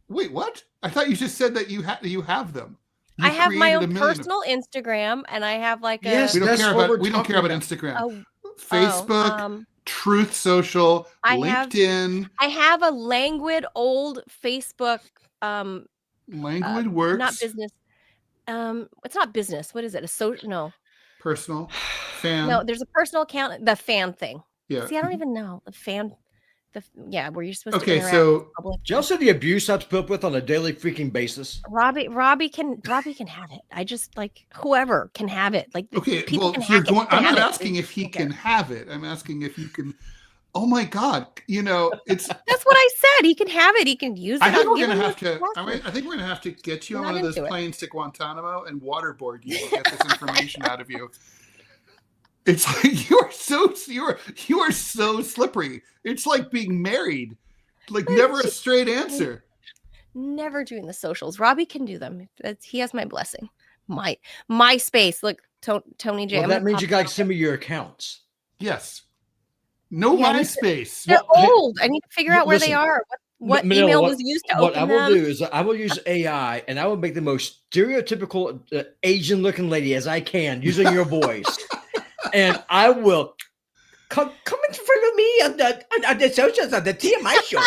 Wait, what? I thought you just said that you have them. I have my created a own million of- personal Instagram, and I have like Yes, a. We don't That's care what about. we're We don't care talking about Instagram. Facebook. Truth Social, I have- LinkedIn. I have a languid old Facebook. Languid works. Not business. It's not business. What is it? A social? No. Personal. Fan. No, there's a personal account. The fan thing. Yeah. See, I don't even know the fan. Where you're supposed to Okay, interact so with public. Do y'all see the abuse I have to put up with on a daily freaking basis? Robbie can have it. I just like whoever can have it. Like okay, people well, can you're hack it, going. can I'm have not it. asking if he Okay. can have it. I'm asking if you can. Oh my God! You know, it's. That's what I said. He can have it. He can use it. I think I'll we're give gonna him have his to. password. I think we're gonna have to get you I'm on one not of those into it. planes to Guantanamo and waterboard you to get this information out of you. It's like you are so slippery. It's like being married. Like never a straight answer. Never doing the socials. Robbie can do them. He has my blessing. My space. Look, Tony J. Well, I'm that gonna means pop you guys send me your accounts. Yes. No Yes. MySpace. They're Well, old. I need to figure out where they listen, are. What Manila, email was used to what open I will them. do is I will use AI and I will make the most stereotypical Asian looking lady as I can using your voice. And I will come and follow me on the socials on the TMI show.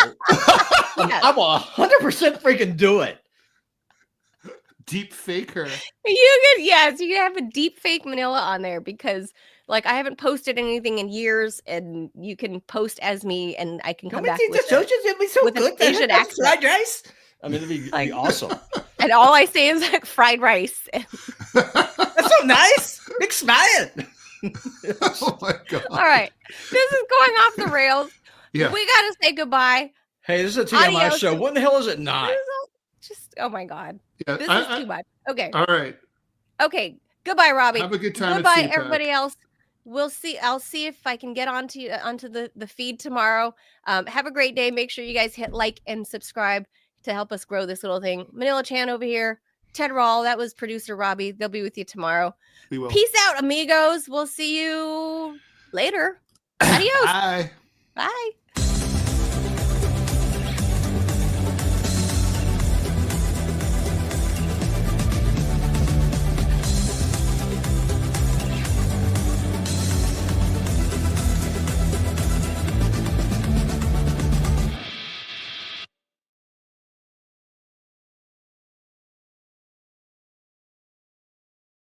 Yes. I will 100% freaking do it. Deep fake her. You can have a deep fake Manila on there because like I haven't posted anything in years and you can post as me and I can come back with it. It'll be so with an Asian accent. Fried rice. I mean, it'd be Like- awesome. And all I say is like fried rice. That's so nice. Big smile. Oh my God. All right. This is going off the rails. Yeah. We gotta say goodbye. Hey, this is a TMI Adios. show. What the hell is it not? This is just oh my God. Yeah, This is too much. Okay. All right. Okay. Goodbye, Robbie. Have a good time. Goodbye, at CPAC. everybody else. We'll see. I'll see if I can get onto the feed tomorrow. Have a great day. Make sure you guys hit like and subscribe to help us grow this little thing. Manila Chan over here. Ted Rall. That was producer Robbie. They'll be with you tomorrow. We will. Peace out, amigos. We'll see you later. Adios. Bye. Bye.